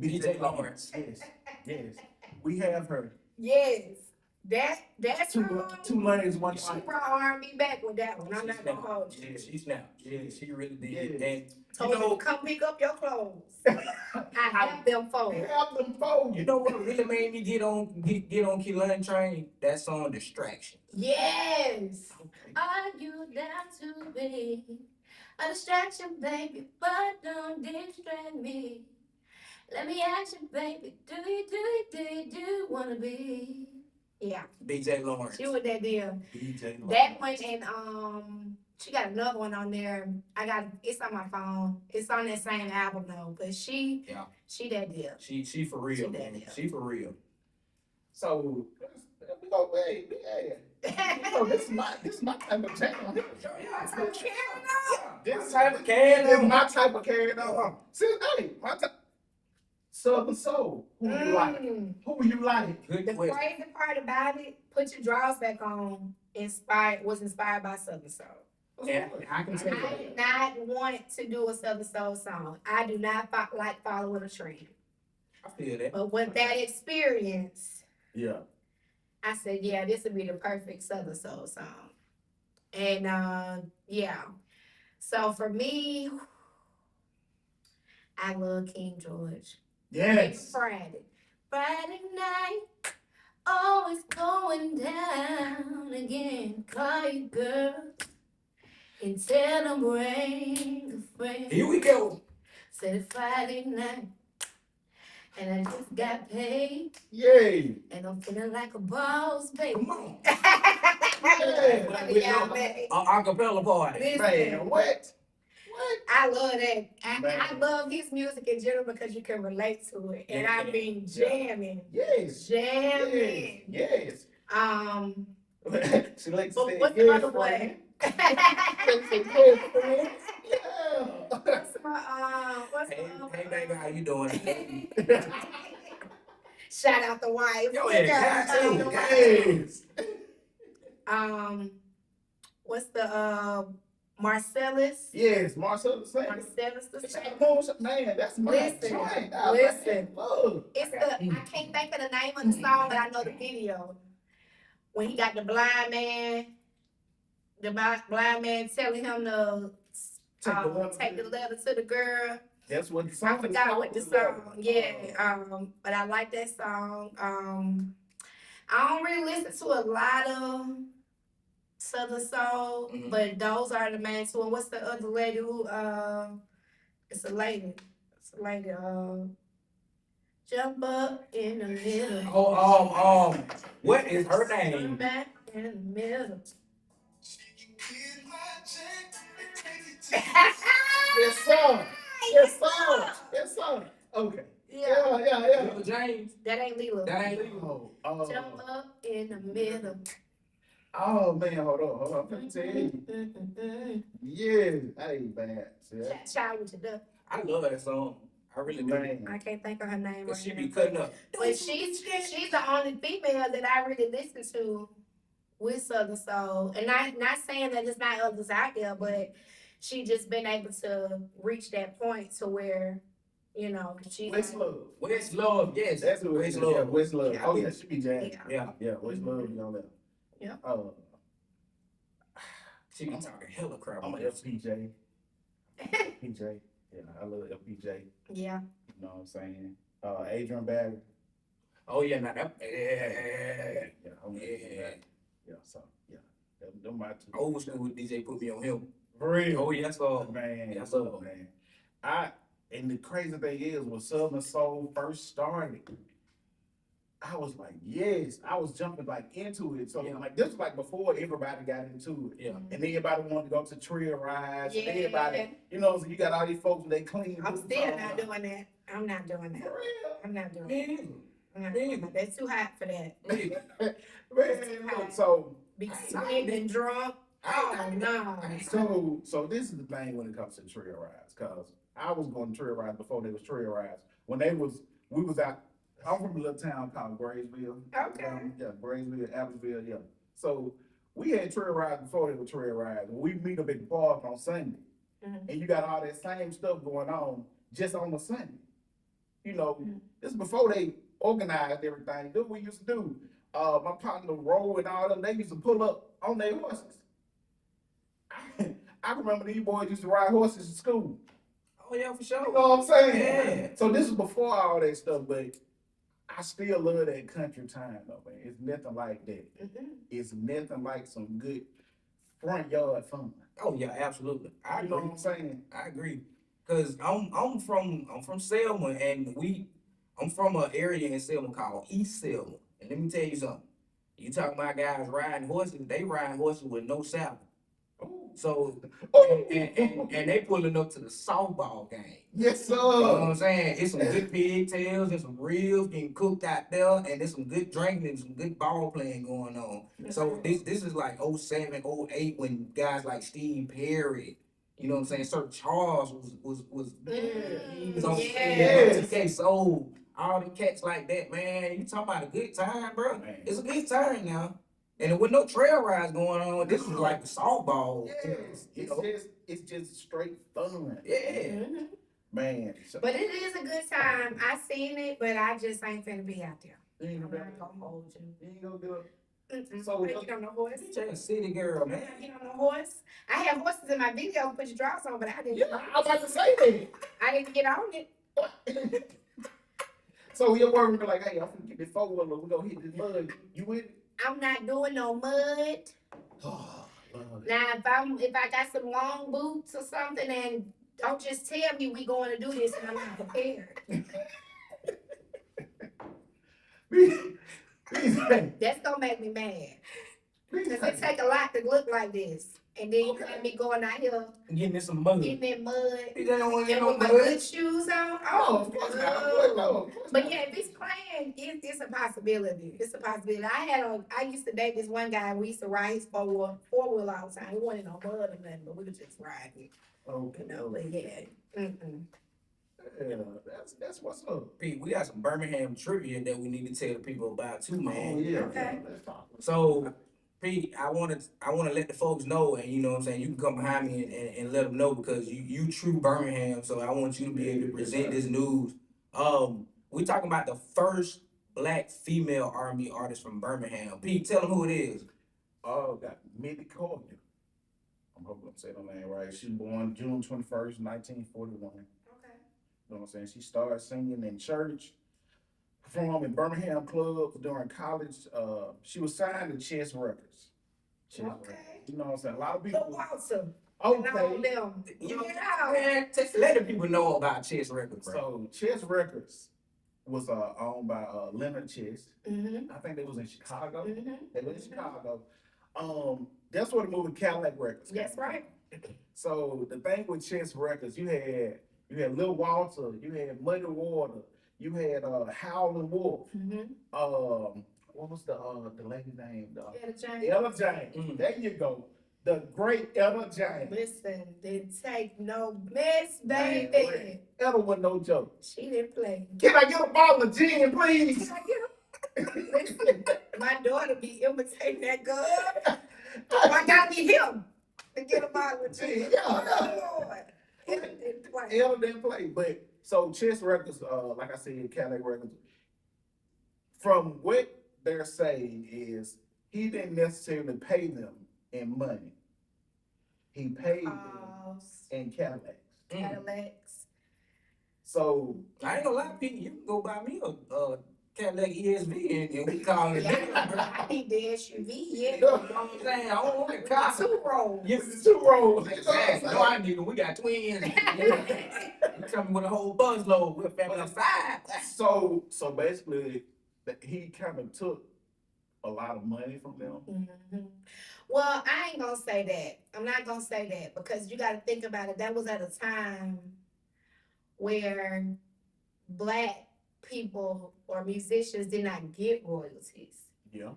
BJ Lawrence. Yes. Yes. We have her. Yes, that's Two lanes, one She mic. brought R&B back with that one. I'm not gonna hold you. Yeah, she snapped. Yeah, she really did. Yeah. And Told you you to know, come pick up your clothes. I have them for you. Have them fold. you know what really made me get on Kehlani train? That song Distraction. Yes. Are you down to be a distraction, baby? But don't distract me. Let me ask you, baby, do you wanna be? Yeah, BJ Lawrence. she was that deal. DJ That one and she got another one on there. It's on my phone. It's on that same album though. But she that deal. She for real, She man. that She for real. So we go, hey, you know, this is my type of channel. This type of can. It's my type of carry on. See, hey, my type. Southern Soul. Who you like? Who you like? Good The question. crazy part about it, Put Your Drawers Back On was inspired by Southern Soul. And I can say I that. do not want to do a Southern Soul song. I do not like following a trend. I feel that. But with that experience, Yeah. I said, yeah, this would be the perfect Southern Soul song. And yeah. So for me, I love King George. Yes. Friday. Friday night, always going down again. Call you girl and tell them bring a friend. Here we go. Said it's Friday night, and I just got paid, Yay. and I'm feeling like a boss, baby. Come on. Yeah, man. Acapella party. Listen, Man, what? What? I love that. I Man. love his music in general because you can relate to it. And I mean jamming. Yes. Jamming. Yes. Yes. She likes to But say what's the yes, other one? friend. She likes to say yes, friend. Yeah. What's my Hey, baby, how you doing? shout out the wife. Yo, yeah, Shout out God, the wife. Yes. What's the Marcellus? Yes, Marcel the same. Marcellus the same. Man, that's my Listen, joint. listen. Look. It's the I can't think of the name of the song, but I know the video. When he got the blind man telling him to take the letter to the girl. That's what the song I is forgot called. what the song. Yeah. But I like that song. I don't really listen to a lot of Southern Soul, Mhm. but those are the main two. And what's the other lady who it's a lady. It's a lady, jump up in the middle. Oh, what is her Jump name? back in the middle. Yes, sir. Yes, sir. Yes, sir. Okay. Yeah. Yeah. Lil James. That ain't Lila. That ain't legal. Jump up in the middle. Oh man, hold on. I'm gonna tell you. Yeah. Hey man. See that? Child with your duck. I love that song. I really do. Man. I can't think of her name. Cause she right be now. cutting up. But she's the only female that I really listen to with Southern Soul. And not saying that there's not others out there, but she just been able to reach that point to where, you know, she's Westlove. Westlove, yes. That's who it is. Westlove. Yeah, Westlove. Yeah. Oh yeah, she be jazz. Yeah. Yeah. Westlove be on that. Yeah. Oh, She be talking hella crap. I'm on a that. FPJ. PJ. Yeah, I love FPJ. Yeah. You know what I'm saying? Adrian Barry. Oh yeah, now that Yeah, I'm Yeah. Yeah, so yeah. Them my two. old school DJ put me on him. For real. Oh yeah, so Man, Yes, look, sir. man. And the crazy thing is, when Southern Soul first started, I was like, yes, I was jumping like into it. So Yeah. like this was like before everybody got into it. yeah. And everybody wanted to go to trail rides. And Yeah. everybody, you know, so you got all these folks they clean. I'm boots still on. not doing that. I'm not doing that. For real. I'm not doing Me that. neither. I'm not doing that. That's too hot for that. Me neither. Man, look, so Be sweet and drunk. Oh no. So this is the thing when it comes to trail rides, cause I was going to trail rides before they was trail rides. When we was out. I'm from a little town called Graysville. Okay. Yeah, Graysville, Appletville, yeah. So we had trail rides before they were trail rides. We meet up at the park on Sunday, Mhm. and you got all that same stuff going on just on a Sunday. You know, Mhm. this is before they organized everything. Do what we used to do. My partner Roll and all them, they used to pull up on their horses. I remember these boys used to ride horses to school. Oh yeah, for You sure. know what I'm saying? Yeah. So this is before all that stuff, but I still love that country time though, man. It's nothing like that. Mhm. It's nothing like some good front yard fun. Oh yeah, absolutely. I You know agree. what I'm saying? I agree. Cause I'm from Selma, and I'm from an area in Selma called East Selma. And let me tell you something. You talking about guys riding horses? They ride horses with no saddle. Ooh. So Ooh. and they pulling up to the softball game. Yes, You know what sir. I'm saying? It's some good pigtails and some ribs getting cooked out there, and there's some good drinking and some good ball playing going on. So this is like 07, 08 when guys like Steve Perry, you know what I'm saying? Sir Charles was he was on Yes. TK Soul, all the cats like that, man. You talking about a good time, bro? Man. It's a good time now. And there was no trail rides going on. This was like the softball. Yes, You know? it's just straight fun. Yeah. Mhm. Man. So, But it is a good time. I seen it, but I just ain't finna be out there. you ain't I'm gonna not gonna hold you. you ain't gonna do it. Mm-mm. So- I get on the horse. BJ a city girl, man. I get on the horse. I have horses in my video. Put your drops on, but I didn't. Yeah, I was about to say that. I didn't get on it. So your word be like, hey, I'm gonna get this 4-wheeler, we gonna hit this mud. You with it? I'm not doing no mud. Oh, Lord. Now, if I got some long boots or something, and don't just tell me we going to do this and I'm not prepared. That's gonna make me mad. Cause it take a lot to look like this, and then you got me going out here Getting in some mud. getting in mud BJ don't want to get and no with my mud. good shoes on. No, Oh, of course not. Of course not. no. Of course But not. yeah, if it's playing, it's a possibility. It's a possibility. I used to date this one guy. We used to ride his four-wheel all the time. He wasn't no mud or nothing, but we would just ride it. Okay. You know, but yeah. Mm-mm. Yeah, that's what's up. Pete, we got some Birmingham trivia that we need to tell the people about too, man. Oh, yeah. Okay. Let's talk. So, Pete, I want to let the folks know, and you know what I'm saying, you can come behind me and let them know because you true Birmingham. So I want you to be able to present this news. We talking about the first black female R&B artist from Birmingham. Pete, tell them who it is. Oh, got Millie Collier. I'm hoping I'm saying her name right. She was born June 21st, 1941. Okay. You know what I'm saying? She started singing in church, performed in Birmingham clubs during college. She was signed to Chess Records. Chess Okay. Records. You know what I'm saying? A lot of The people. Walter. And all Okay. them. You know, Yeah. man, just let the people know about Chess Records, bro. So Chess Records was owned by Leonard Chess. Mm-hmm. I think they was in Chicago. Mm-hmm. They was in Chicago. That's where the movie Cadillac Records came That's from. right. So the thing with Chess Records, you had Lil Walter, you had Muddy Water, you had Howlin' Wolf. Mm-hmm. What was the lady's name? Yeah, the James. Ella James. Mm. There you go. The great Ella James. Listen, didn't take no mess, Man, baby. Ella wasn't no joke. She didn't play. Can I get a bottle of gin, please? Can I get him? Listen, my daughter be imitating that girl. Oh, I gotta get him to get a bottle of gin. Yeah. Oh, Lord. Ella didn't play. Ella didn't play, but so Chess Records, like I said, Cadillac Records. From what they're saying is he didn't necessarily pay them in money. He paid them in Cadillacs. Cadillacs. So I ain't gonna lie, Pete, you can go buy me a Cadillac ESV and we call it. I need the SUV, yeah. You know what I'm saying? I don't want a car. Two roll. this is 2 rolls. Exactly. No, I need them. We got twins. We coming with a whole busload. We're a family of 5. So basically, he kind of took a lot of money from them. Mhm. Well, I ain't gonna say that. I'm not gonna say that because you got to think about it. That was at a time where black people or musicians did not get royalties. Yeah.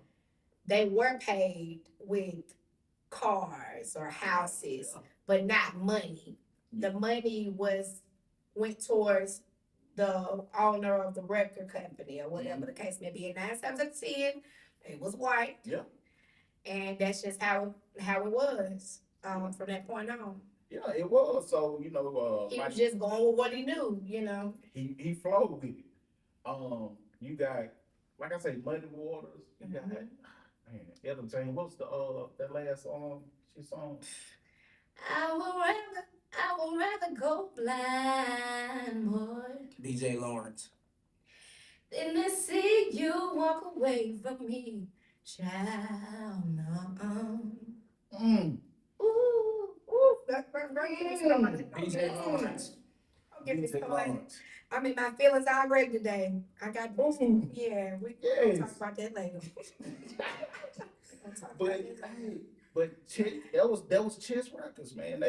They were paid with cars or houses, but not money. The money went towards the owner of the record company or whatever the case may be. And 9 times out of 10, it was white. Yeah. And that's just how it was from that point on. Yeah, it was. So, you know, He like, was just going with what he knew, you know. he flowed with it. You got, like I say, Muddy Waters. You got, Mhm. man, Ella James. What's that last song she sung? I would rather go blind, boy, DJ Lawrence. than to see you walk away from me, child. No. Ooh, that's DJ Lawrence. Don't get me DJ started. Lawrence. I'm in my feelings already today. I got Ooh. yeah. We'll Yes. talk about that later. We'll talk about But that later. hey, that was Chess Records, man.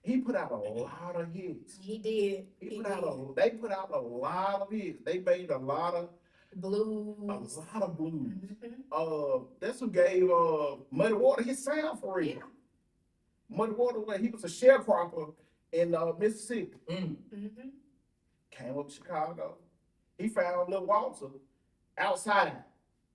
He put out a lot of hits. He did. They He put did. out a lot of hits. They made a lot of Blues. blues. Mhm. That's who gave Muddy Water his sound for real. Yeah. Muddy Water, when he was a sharecropper in Mississippi, Mhm. came up to Chicago. He found Lil Walter outside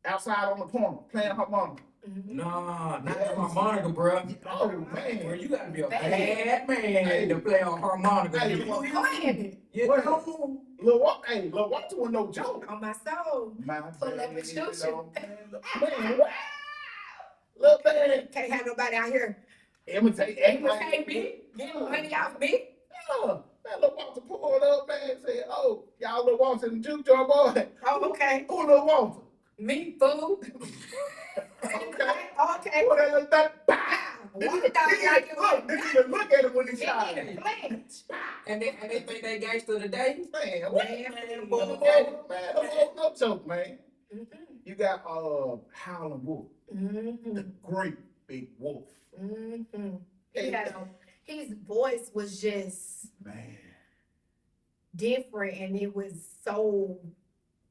on the corner, playing harmonica. Nah, not the Yes. harmonica, bro. Oh, Bro, man. you gotta be a Bad. bad man to play on harmonica. Hey, You well, hear Playing me? it You What? know? Lil Walter was no joke. on my soul. My Pull up and shoot you. Man, what? Lil man. Can't have nobody out here. Imitate Me. Getting money off me. Yeah. Man, Lil Walter pulled up, man, said, oh, y'all Lil Walter and Juke Joy boy. Oh, okay. Who Lil Walter? Me, food. Okay. Okay. Who that little thing? Pow! Walked out like it was. Didn't even look at him when he shot Didn't him. even flinch. And they think they gangster today. Man, what? Man, Man, boy. no joke, man. Mhm. You got Howlin' Wolf, Mhm. the great big wolf. Mhm. Hey, His voice was just man. different, and it was so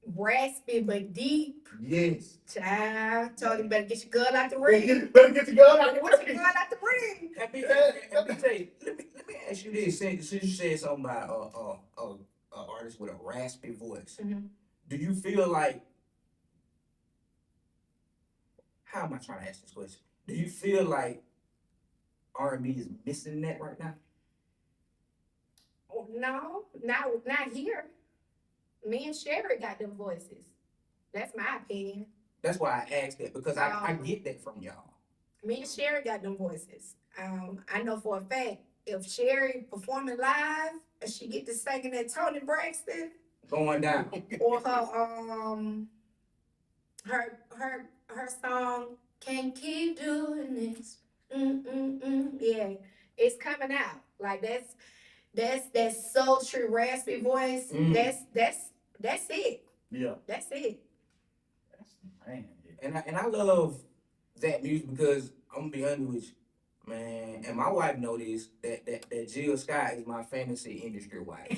raspy but deep. Yes. Child, told him better get your gun out the Better ring. better get your gun out Better get the your way. gun out the ring. And BJ, let me ask you this. Since you said something about a artist with a raspy voice, Mhm. do you feel like, how am I trying to ask this question? Do you feel like R&B is missing that right now? Oh, no, not here. Me and Sherry got them voices. That's my opinion. That's why I asked that, because I get that from y'all. Me and Sherry got them voices. I know for a fact if Sherry performing live and she get to singing that Tony Braxton Going down. or her song Can't Keep Doing This. Yeah, it's coming out. Like that's that sultry raspy voice. Mm. That's it. Yeah. That's it. Man. And I love that music because I'm gonna be honest with you, man. And my wife know this, that Jill Scott is my fantasy industry wife.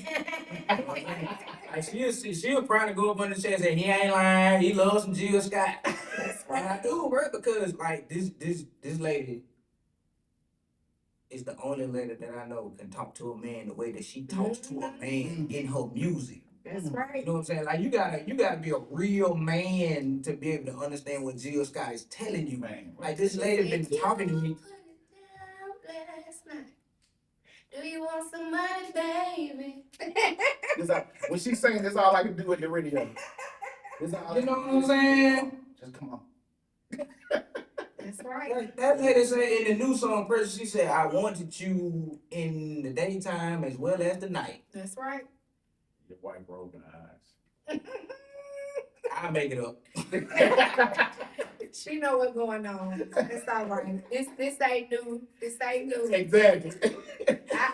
Like she'll probably go up on the chest and say he ain't lying. He loves some Jill Scott. And I do, bro, because like this lady is the only lady that I know can talk to a man the way that she talks to a man in her music. That's You right. know what I'm saying? Like you gotta be a real man to be able to understand what Jill Scott is telling you. Man. Like this lady been talking to me. Put it down last night. Do you want some money, baby? When she sings, that's all I can do at the radio. That's all You know what I'm saying? Just come on. That's right. Like that lady said in the new song, Precious, she said, I wanted you in the daytime as well as the night. That's right. Your white roving eyes. I make it up. She know what's going on. It's all right. This ain't new. This ain't new. Exactly.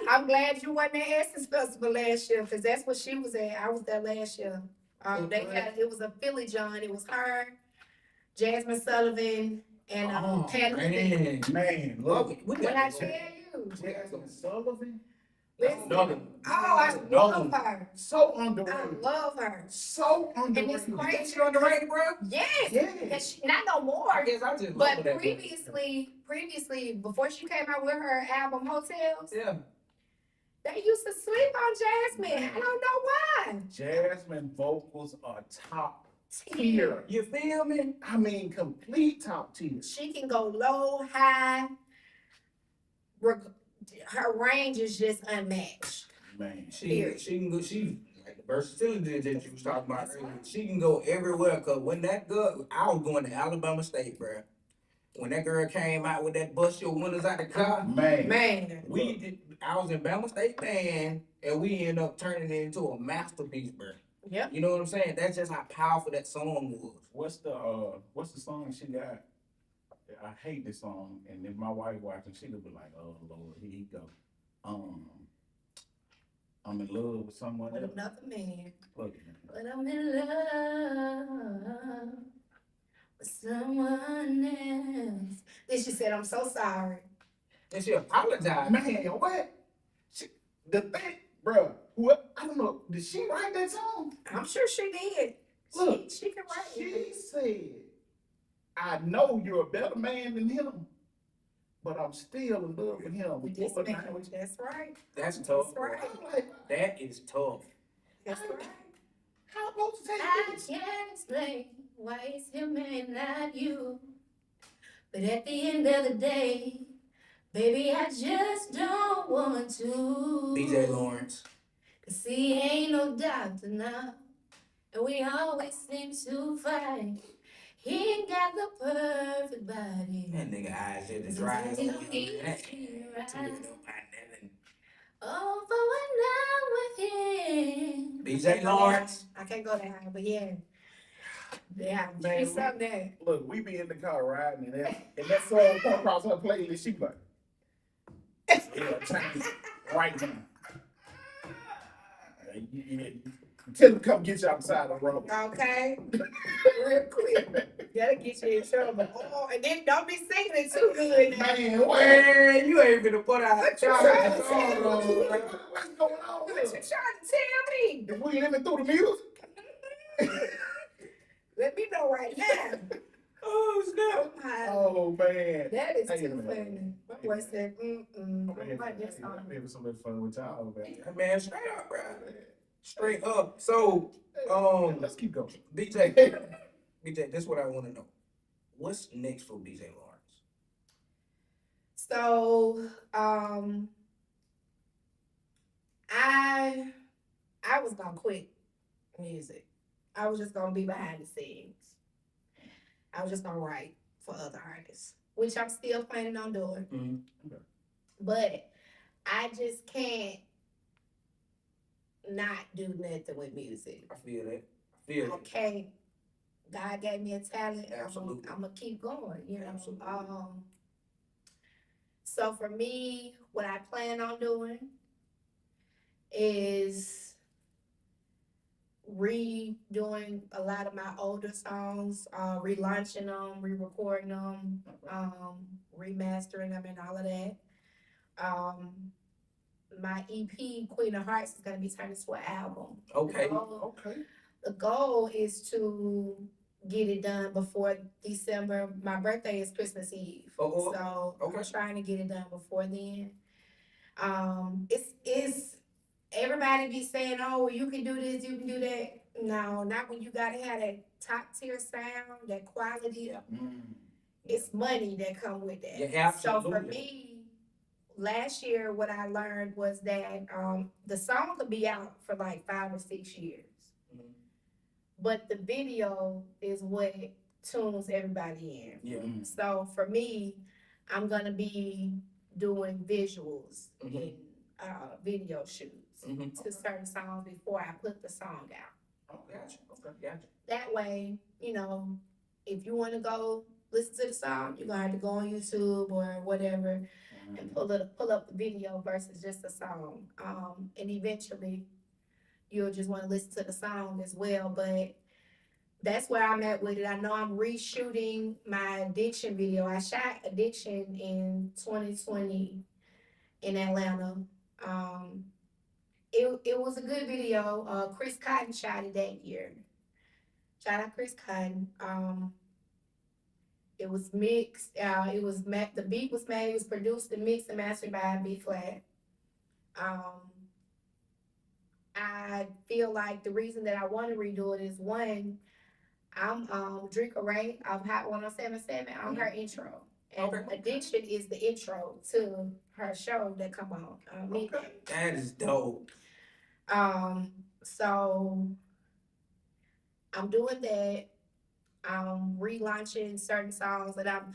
I'm glad you wasn't at Essence Festival last year, because that's what she was at. I was there last year. It was a Philly John. It was her, Jasmine Sullivan, and Pat Levine. Man, look. When I tell you, Jasmine Sullivan. listen. No. I love her. So I underrated. love her. So And it's underrated. crazy. She underrated, bro? Yes. Yeah. And she, not no I more. guess I just love But that. previously, before she came out with her album Hotels, Yeah. they used to sleep on Jasmine. I don't know why. Jasmine vocals are top tier. You feel me? I mean, complete top tier. She can go low, high. Her range is just unmatched. Man. She can go, like the versatility that you was talking about earlier. She can go everywhere, cause when that girl, I was going to Alabama State, bro. When that girl came out with that bust your windows out the car, Man. I was in Bama State band, and we ended up turning it into a masterpiece, bro. Yep. You know what I'm saying? That's just how powerful that song was. What's the song she got? I hate this song, and if my wife watching, she'll be like, "Oh Lord, here he go." I'm in love with someone With else. another man. Look, But I'm in love with someone else. Then she said, I'm so sorry. And she apologized. man, what? The thing, bro. What? I don't know. Did she write that song? I'm sure she did. Look, she can write She it. said, "I know you're a better man than him, but I'm still in love with him." With this man. That's right. That's tough. That's right. I'm like, That is tough. That's right. how am I supposed to take I this? can't explain why it's him and not you. But at the end of the day, baby, I just don't want to. BJ Lawrence. Cause see, ain't no doctor now. And we always seem to fight. He ain't got the perfect body. That nigga eyes hit the Sometimes drive. you don't need to right. Oh, for when I'm with him. BJ Lawrence. I can't go that high, but yeah. Yeah, Man, it's something there. Look, we be in the car riding, and that song come across her playlist. She be like, yeah, Chinese right now. Tell him to come get you outside the road. Okay. Real quick. Gotta get you in trouble. Oh, and then don't be singing it too good now. Man, what? Man, you ain't finna put out What you Charlie trying to song, tell bro. me? What's going on? What you trying to tell me? If we living through the music. Let me know right now. Oh, snap. Oh, my. Oh man. That is Hey, too man. funny. My boy said, I'm I like this song. having so much fun with y'all, man. Man, straight up, bro. Straight up. So, Let's keep going. BJ, BJ, this is what I want to know. What's next for BJ Lawrence? So, I was gonna quit music. I was just gonna be behind the scenes. I was just gonna write for other artists, which I'm still planning on doing. Mm-hmm. But I just can't not do nothing with music. I feel that. I feel I it. can't. God gave me a talent. Absolutely. I'm gonna keep going. You know. Absolutely. So for me, what I plan on doing is redoing a lot of my older songs, relaunching them, re-recording them, remastering them, and all of that. My EP, Queen of Hearts, is gonna be turned into an album. Okay. Okay. The goal is to get it done before December. My birthday is Christmas Eve, Oh, so okay. I'm trying to get it done before then. It's everybody be saying, "Oh, you can do this, you can do that." No, not when you gotta have that top tier sound, that quality. It's money that come with that. Yeah, So for absolutely. me, last year, what I learned was that the song could be out for like 5 or 6 years, Mhm. but the video is what tunes everybody in. Yeah. So for me, I'm gonna be doing visuals Mhm. and video shoots Mhm. to certain songs before I put the song out. Oh, gotcha. Okay, gotcha. That way, if you want to go listen to the song, you're gonna have to go on YouTube or whatever and pull up the video versus just the song. And eventually, you'll just want to listen to the song as well. But that's where I'm at with it. I know I'm reshooting my Addiction video. I shot Addiction in 2020 in Atlanta. It was a good video. Chris Cotton shot it that year. Shout out Chris Cotton. It was mixed. The beat was made. It was produced and mixed and mastered by B Flat. I feel like the reason that I want to redo it is one, I'm Drika Ray of Hot 107.7 on her intro. And Okay. Addiction is the intro to her show that come on midnight. Okay. That is dope. So I'm doing that. I'm relaunching certain songs that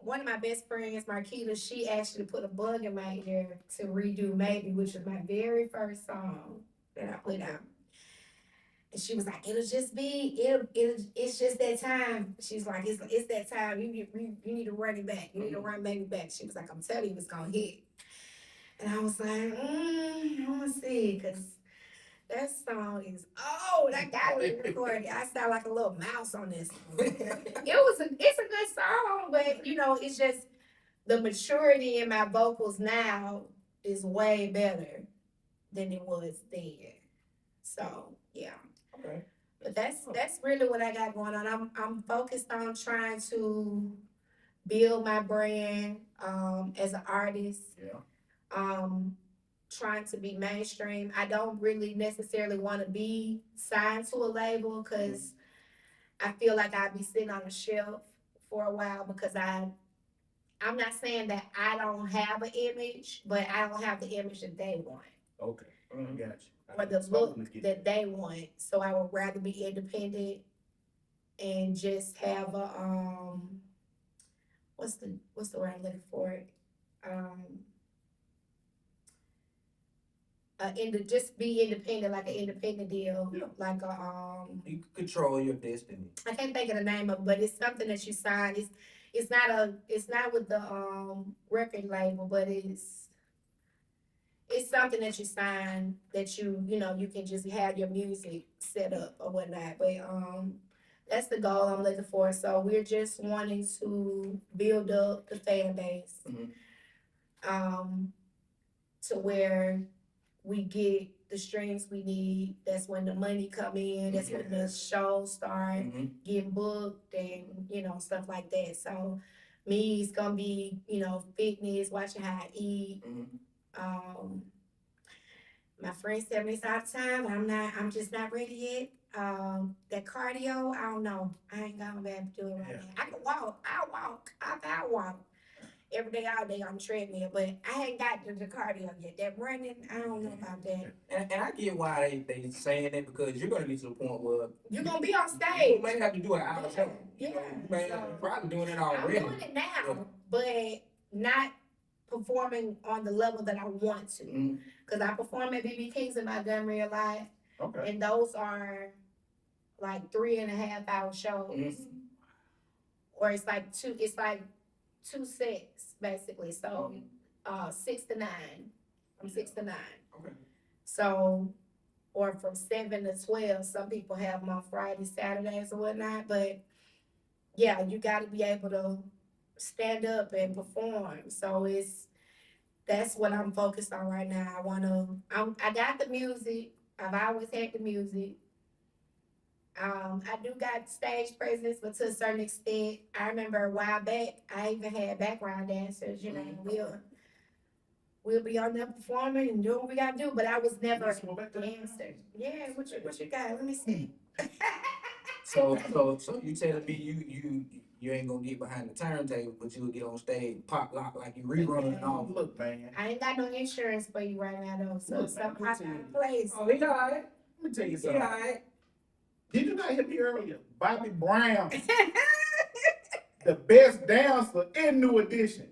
one of my best friends, Marquita, she actually put a bug in my ear to redo Maybe, which was my very first song that I put out. And she was like, it's just that time. She's like, it's that time. You need to run it back. You need to run Maybe back. She was like, I'm telling you, it's gonna hit. And I was like, I wanna see, because that song is old. I gotta re-record it. I sound like a little mouse on this. It's a good song, but it's just the maturity in my vocals now is way better than it was then. So yeah. Okay. But that's really what I got going on. I'm focused on trying to build my brand as an artist. Yeah. Trying to be mainstream. I don't really necessarily want to be signed to a label because I feel like I'd be sitting on a shelf for a while because I'm not saying that I don't have an image, but I don't have the image that they want Okay, I got you. or the look Totally get that they want. So I would rather be independent and just have a what's the word I'm looking for? Um just be independent, like an independent deal, Yeah. like a You control your destiny. I can't think of the name of it, but it's something that you sign. It's not with the record label, but it's something that you sign that you can just have your music set up or whatnot. But that's the goal I'm looking for. So we're just wanting to build up the fan base. Mhm. To where we get the streams we need. That's when the money come in. That's when the shows start Mhm. getting booked and stuff like that. So me, it's gonna be fitness, watching how I eat. Mhm. Um, my friends tell me this all the time. I'm just not ready yet. That cardio, I don't know. I ain't gonna be able to do it right now. I can walk. I walk every day, all day on the treadmill, but I ain't got the cardio yet. That running, I don't know about that. And I get why they saying that because you're gonna get to the point where You're gonna be on you stage. may have to do an hour show. Yeah, You know, you may so- you're probably doing it I'm already. doing it now, but not performing on the level that I want to. Mhm. Cause I perform at BB King's in Montgomery a lot, Okay. and those are like 3.5 hour shows, Mhm. or it's like two sets basically. So 6 to 9, from 6 to 9. Okay. So, or from 7 to 12. Some people have them on Fridays, Saturdays, or whatnot. But yeah, you got to be able to stand up and perform. So that's what I'm focused on right now. I got the music. I've always had the music. I do got stage presence, but to a certain extent, I remember a while back, I even had background dancers. We'll be on there performing and doing what we gotta do, but I was never Let's go back a to that. dancer. Yeah, what you got? Let me see. So you telling me you ain't gonna get behind the turntable, but you'll get on stage, pop lock like you rerunning off. Look, man. I ain't got no insurance for you right now though, so Look, something man, I got in place. Oh, he alright. Let me tell you He something. alright. Did you not hear me earlier? Bobby Brown, the best dancer in New Edition.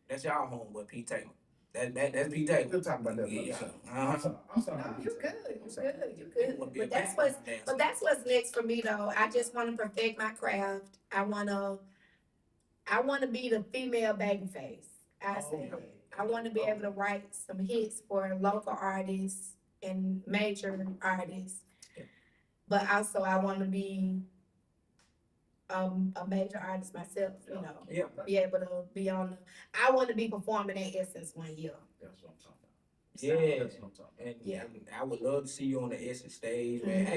That's y'all homeboy, Pete Taylor. That's Pete Taylor. We'll talk about that. Yeah. I'm sorry. I'm sorry. No, you good. I'm sorry. You good. But that's what's next for me though. I just want to perfect my craft. I wanna be the female Babyface. I say Okay. I want to be able to write some hits for local artists and major artists, Yeah. but also I want to be a major artist myself. Yeah. Be able to be on. I want to be performing at Essence one year. That's what I'm talking about. Yeah. That's what I'm talking about. And, Yeah. and I would love to see you on the Essence stage, man. Mhm.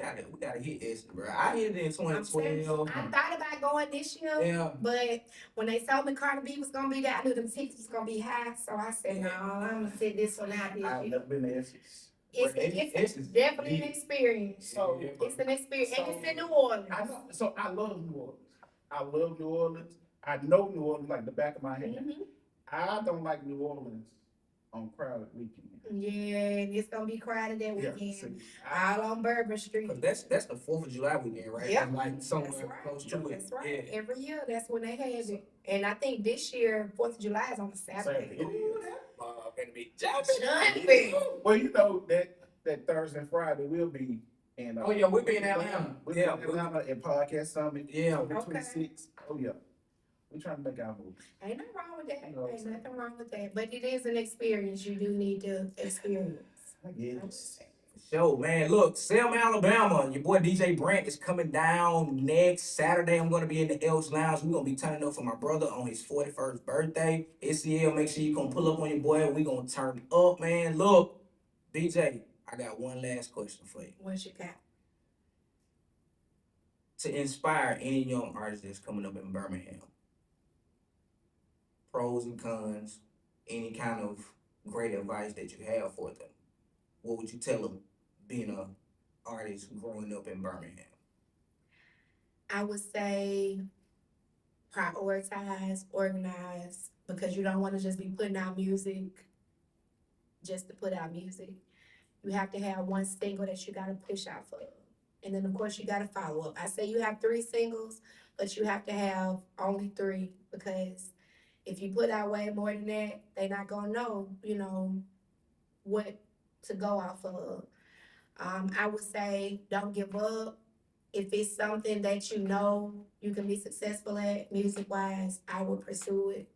Hey, we gotta hit Essence, bro. I hit it in I'm saying, 2012. I thought about going this year. Yeah. But when they told me Cardi B was gonna be there, I knew them tickets was gonna be high. So I said, no, I'm gonna sit this one out this I've year. never been to Essex. It's definitely an experience. So, It's an experience. And it's in New I Orleans. know, so I love New Orleans. I love New Orleans. I know New Orleans like the back of my hand. Mhm. I don't like New Orleans on crowded weekend. Yeah, and it's gonna be crowded that Yeah, weekend. see, I, All on Bourbon Street. Cause that's the 4th of July weekend, right? Yep. Like somewhere That's right. close to it. That's right. Yeah. Every year, that's when they have it. And I think this year, 4th of July is on a Saturday. Saturday. Ooh, that gonna be jumping. Jumping. well, you know that Thursday and Friday will be in. Oh, yeah, we'll be in Atlanta. We'll Yeah, be in Atlanta at Podcast Summit. Yeah. On the Okay. 26th. Oh yeah, we trying to make our move. Ain't nothing wrong with that. You know what I'm Ain't saying? nothing wrong with that. But it is an experience you do need to experience. Yes. So, man, look, Selma, Alabama. Your boy DJ Brent is coming down next Saturday. I'm going to be in the Elks Lounge. We're going to be turning up for my brother on his 41st birthday. SCL, make sure you going to pull up on your boy. We're going to turn up, man. Look, DJ, I got one last question for you. What you got? To inspire any young artist that's coming up in Birmingham, pros and cons, any kind of great advice that you have for them, what would you tell them being a artist growing up in Birmingham? I would say prioritize, organize, because you don't want to just be putting out music just to put out music. You have to have one single that you got to push out for. And then, of course, you got to follow up. I say you have 3 singles, but you have to have only 3 because if you put out way more than that, they're not going to know, what to go off of. I would say don't give up. If it's something that you know you can be successful at music wise, I would pursue it.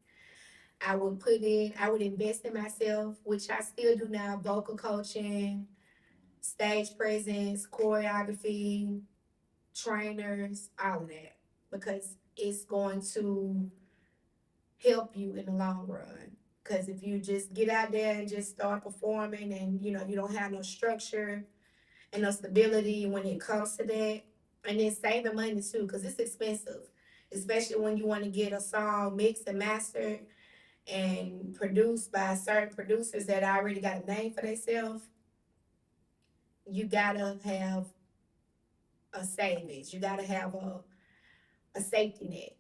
I would invest in myself, which I still do now, vocal coaching, stage presence, choreography, trainers, all of that. Because it's going to help you in the long run. Because if you just get out there and just start performing and you don't have no structure and no stability when it comes to that, and then saving money too, because it's expensive, especially when you want to get a song mixed and mastered and produced by certain producers that already got a name for themselves. You gotta have a savings. You gotta have a safety net.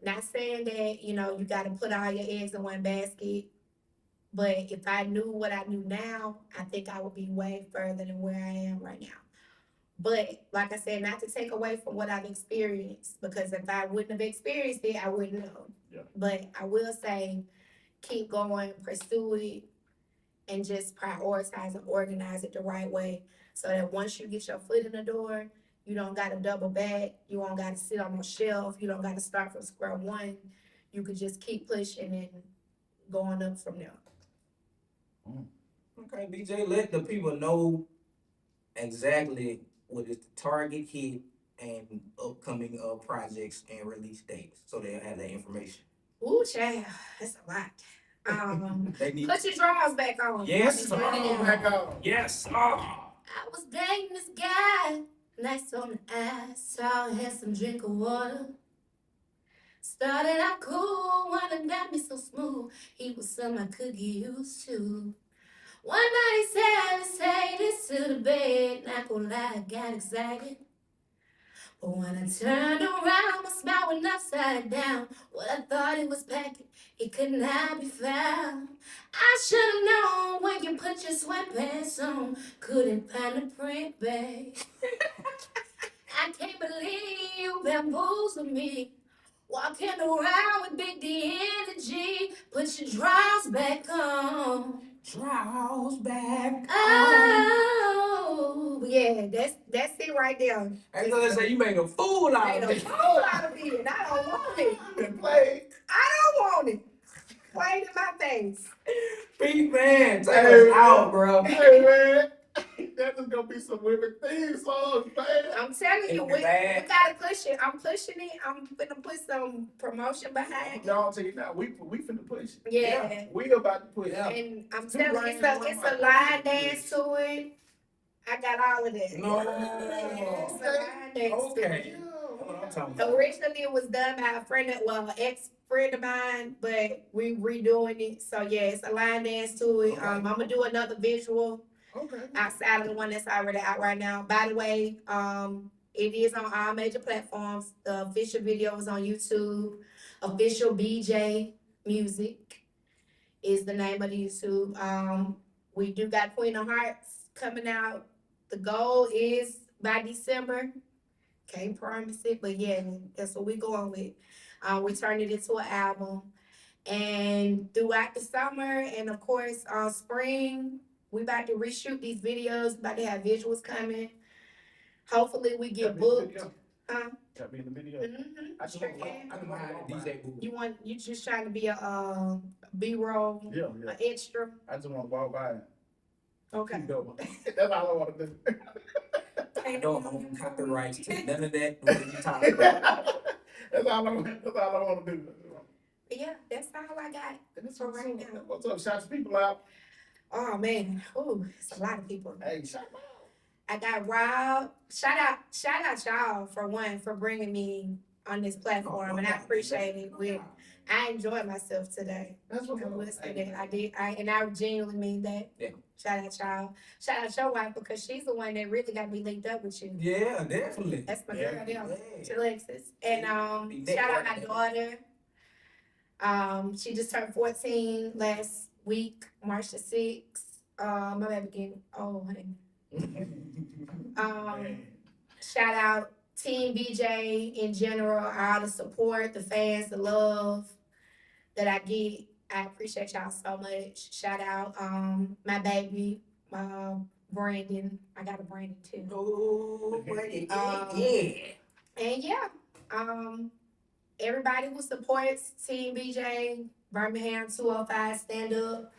Not saying that you gotta put all your eggs in one basket, but if I knew what I knew now, I think I would be way further than where I am right now. But like I said, not to take away from what I've experienced, because if I wouldn't have experienced it, I wouldn't know. Yeah. But I will say, keep going, pursue it, and just prioritize and organize it the right way, so that once you get your foot in the door, you don't got to double back. You don't got to sit on a shelf. You don't got to start from square one. You could just keep pushing and going up from there. Okay, BJ, let the people know exactly what is the target hit and upcoming projects and release dates, so they'll have that information. Ooh, child, that's a lot. They need. Put your drawers back on. Yes. I be doing that. Back on. Yes. I was dating this guy, nice on the ass, saw had some drink of water. Started out cool, wanna got me so smooth. He was something I could get used to. One night he said, let's take this to the bed. Not gonna lie, I got excited. But when I turned around, my smile went upside down. What I thought it was packing, it could not be found. I should've known when you put your sweatpants on. Couldn't find the print bag. I can't believe you bamboozled me. Walking around with big D energy. Put your drawers back on. Drawers back. Oh, yeah, that's it right there. I gonna say you made a fool out Made of a me. fool out of me, and I don't want it. You been played. I don't want it. Played in my face. Big man, take Hey, us out, bro. Hey man, that is gonna be some women theme songs, man. I'm telling you, we gotta push it. I'm pushing it. I'm gonna put some promotion behind it. Y'all tell you now, we finna push. Yeah. We about to push. And I'm Two telling you, lanes, it's one a mic. line dance to it. I got all of that. No. It's a line dance to Okay. it. That's what I'm talking about. Originally, it was done by a friend, ex-friend of mine, but we redoing it. So yeah, it's a line dance to it. Okay. I'm gonna do another visual Okay. outside of the one that's already out right now. By the way, it is on all major platforms. The official video is on YouTube. Official BJ Music is the name of the YouTube. We do got Queen of Hearts coming out. The goal is by December. Can't promise it, but yeah, that's what we going with. We turned it into an album. And throughout the summer and of course spring, we about to reshoot these videos, about to have visuals coming. Hopefully we get booked. Got me in the video. I sure can. I can hire a DJ booth. You just trying to be a B-roll, Yeah. an extra? I just want to walk by. Okay. That's all I want to do. I don't own copyrights to none of that. What you talking about? That's all I want to do. But yeah, that's all I got. That's For right now. What's up? Shout some people out. Oh man, ooh, it's a lot of people. Hey, shout them out. I got Rob. Shout out y'all for bringing me on this platform, and I appreciate it. I enjoyed myself today. That's what I will say that I did. And I genuinely mean that. Yeah. Shout out y'all. Shout out your wife because she's the one that really got me linked up with you. Yeah, definitely. That's my Yeah. girl, yeah. Yeah. Alexis. And shout out my daughter. She just turned 14 last week, March the 6th. My baby getting old, honey. Shout out Team BJ in general, all the support, the fans, the love that I get. I appreciate y'all so much. Shout out my baby, Brandon. I got a Brandon too. Oh, buddy. And yeah, everybody who supports Team BJ, Birmingham 205 stand up.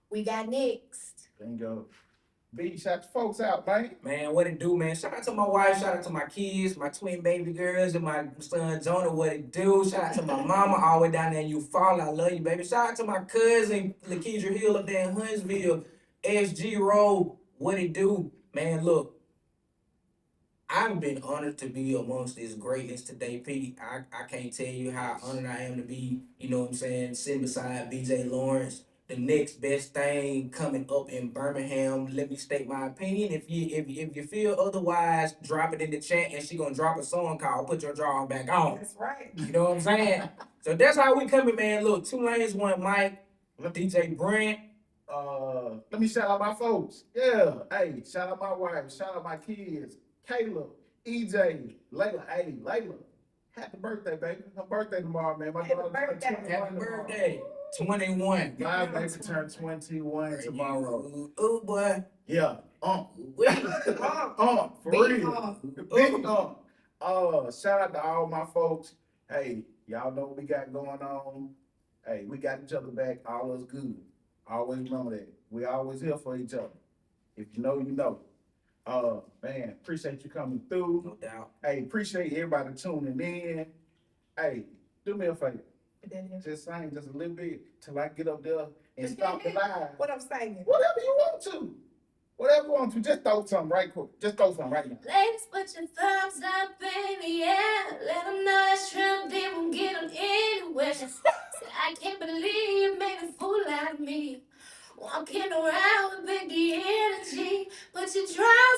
We got next. Bingo. B, shout the folks out, man. Man, what it do, man? Shout out to my wife, shout out to my kids, my twin baby girls, and my son Jonah, what it do? Shout out to my mama all the way down there in Eufaula, I love you, baby. Shout out to my cousin, Lakeisha Hill up there in Huntsville, SG Road, what it do? Man, look, I've been honored to be amongst this greatness today, Pete. I can't tell you how honored I am to be, you know what I'm saying, sitting beside BJ Lawrence. The next best thing coming up in Birmingham. Let me state my opinion. If you feel otherwise, drop it in the chat, and she gonna drop a song called "Put Your Draw Back On." That's right. You know what I'm saying? So that's how we coming, man. Look, 2 lanes, 1 mic. DJ Brent. Let me shout out my folks. Yeah, hey, shout out my wife, shout out my kids, Kayla, EJ, Layla. Hey, Layla, happy birthday, baby. Her birthday tomorrow, man. My Happy daughter turned birthday. 21 Happy tomorrow. birthday. 21. My baby turned 21 tomorrow. Oh boy. Yeah, Wait. for Big real. Big shout out to all my folks. Hey, y'all know what we got going on. Hey, we got each other back. All is good. Always remember that. We always here for each other. If you know, you know. Man, appreciate you coming through. No doubt. Hey, appreciate everybody tuning in. Hey, do me a favor. Just sing just a little bit till I get up there and stop the live. What I'm saying. Whatever you want to. Whatever you want to. Just throw something right quick. Just throw something right now. Ladies, put your thumbs up in the air. Let them know that shrimp dip won't get them anywhere. Say, I can't believe you made a fool out of me. Walking around with big energy. Put your drama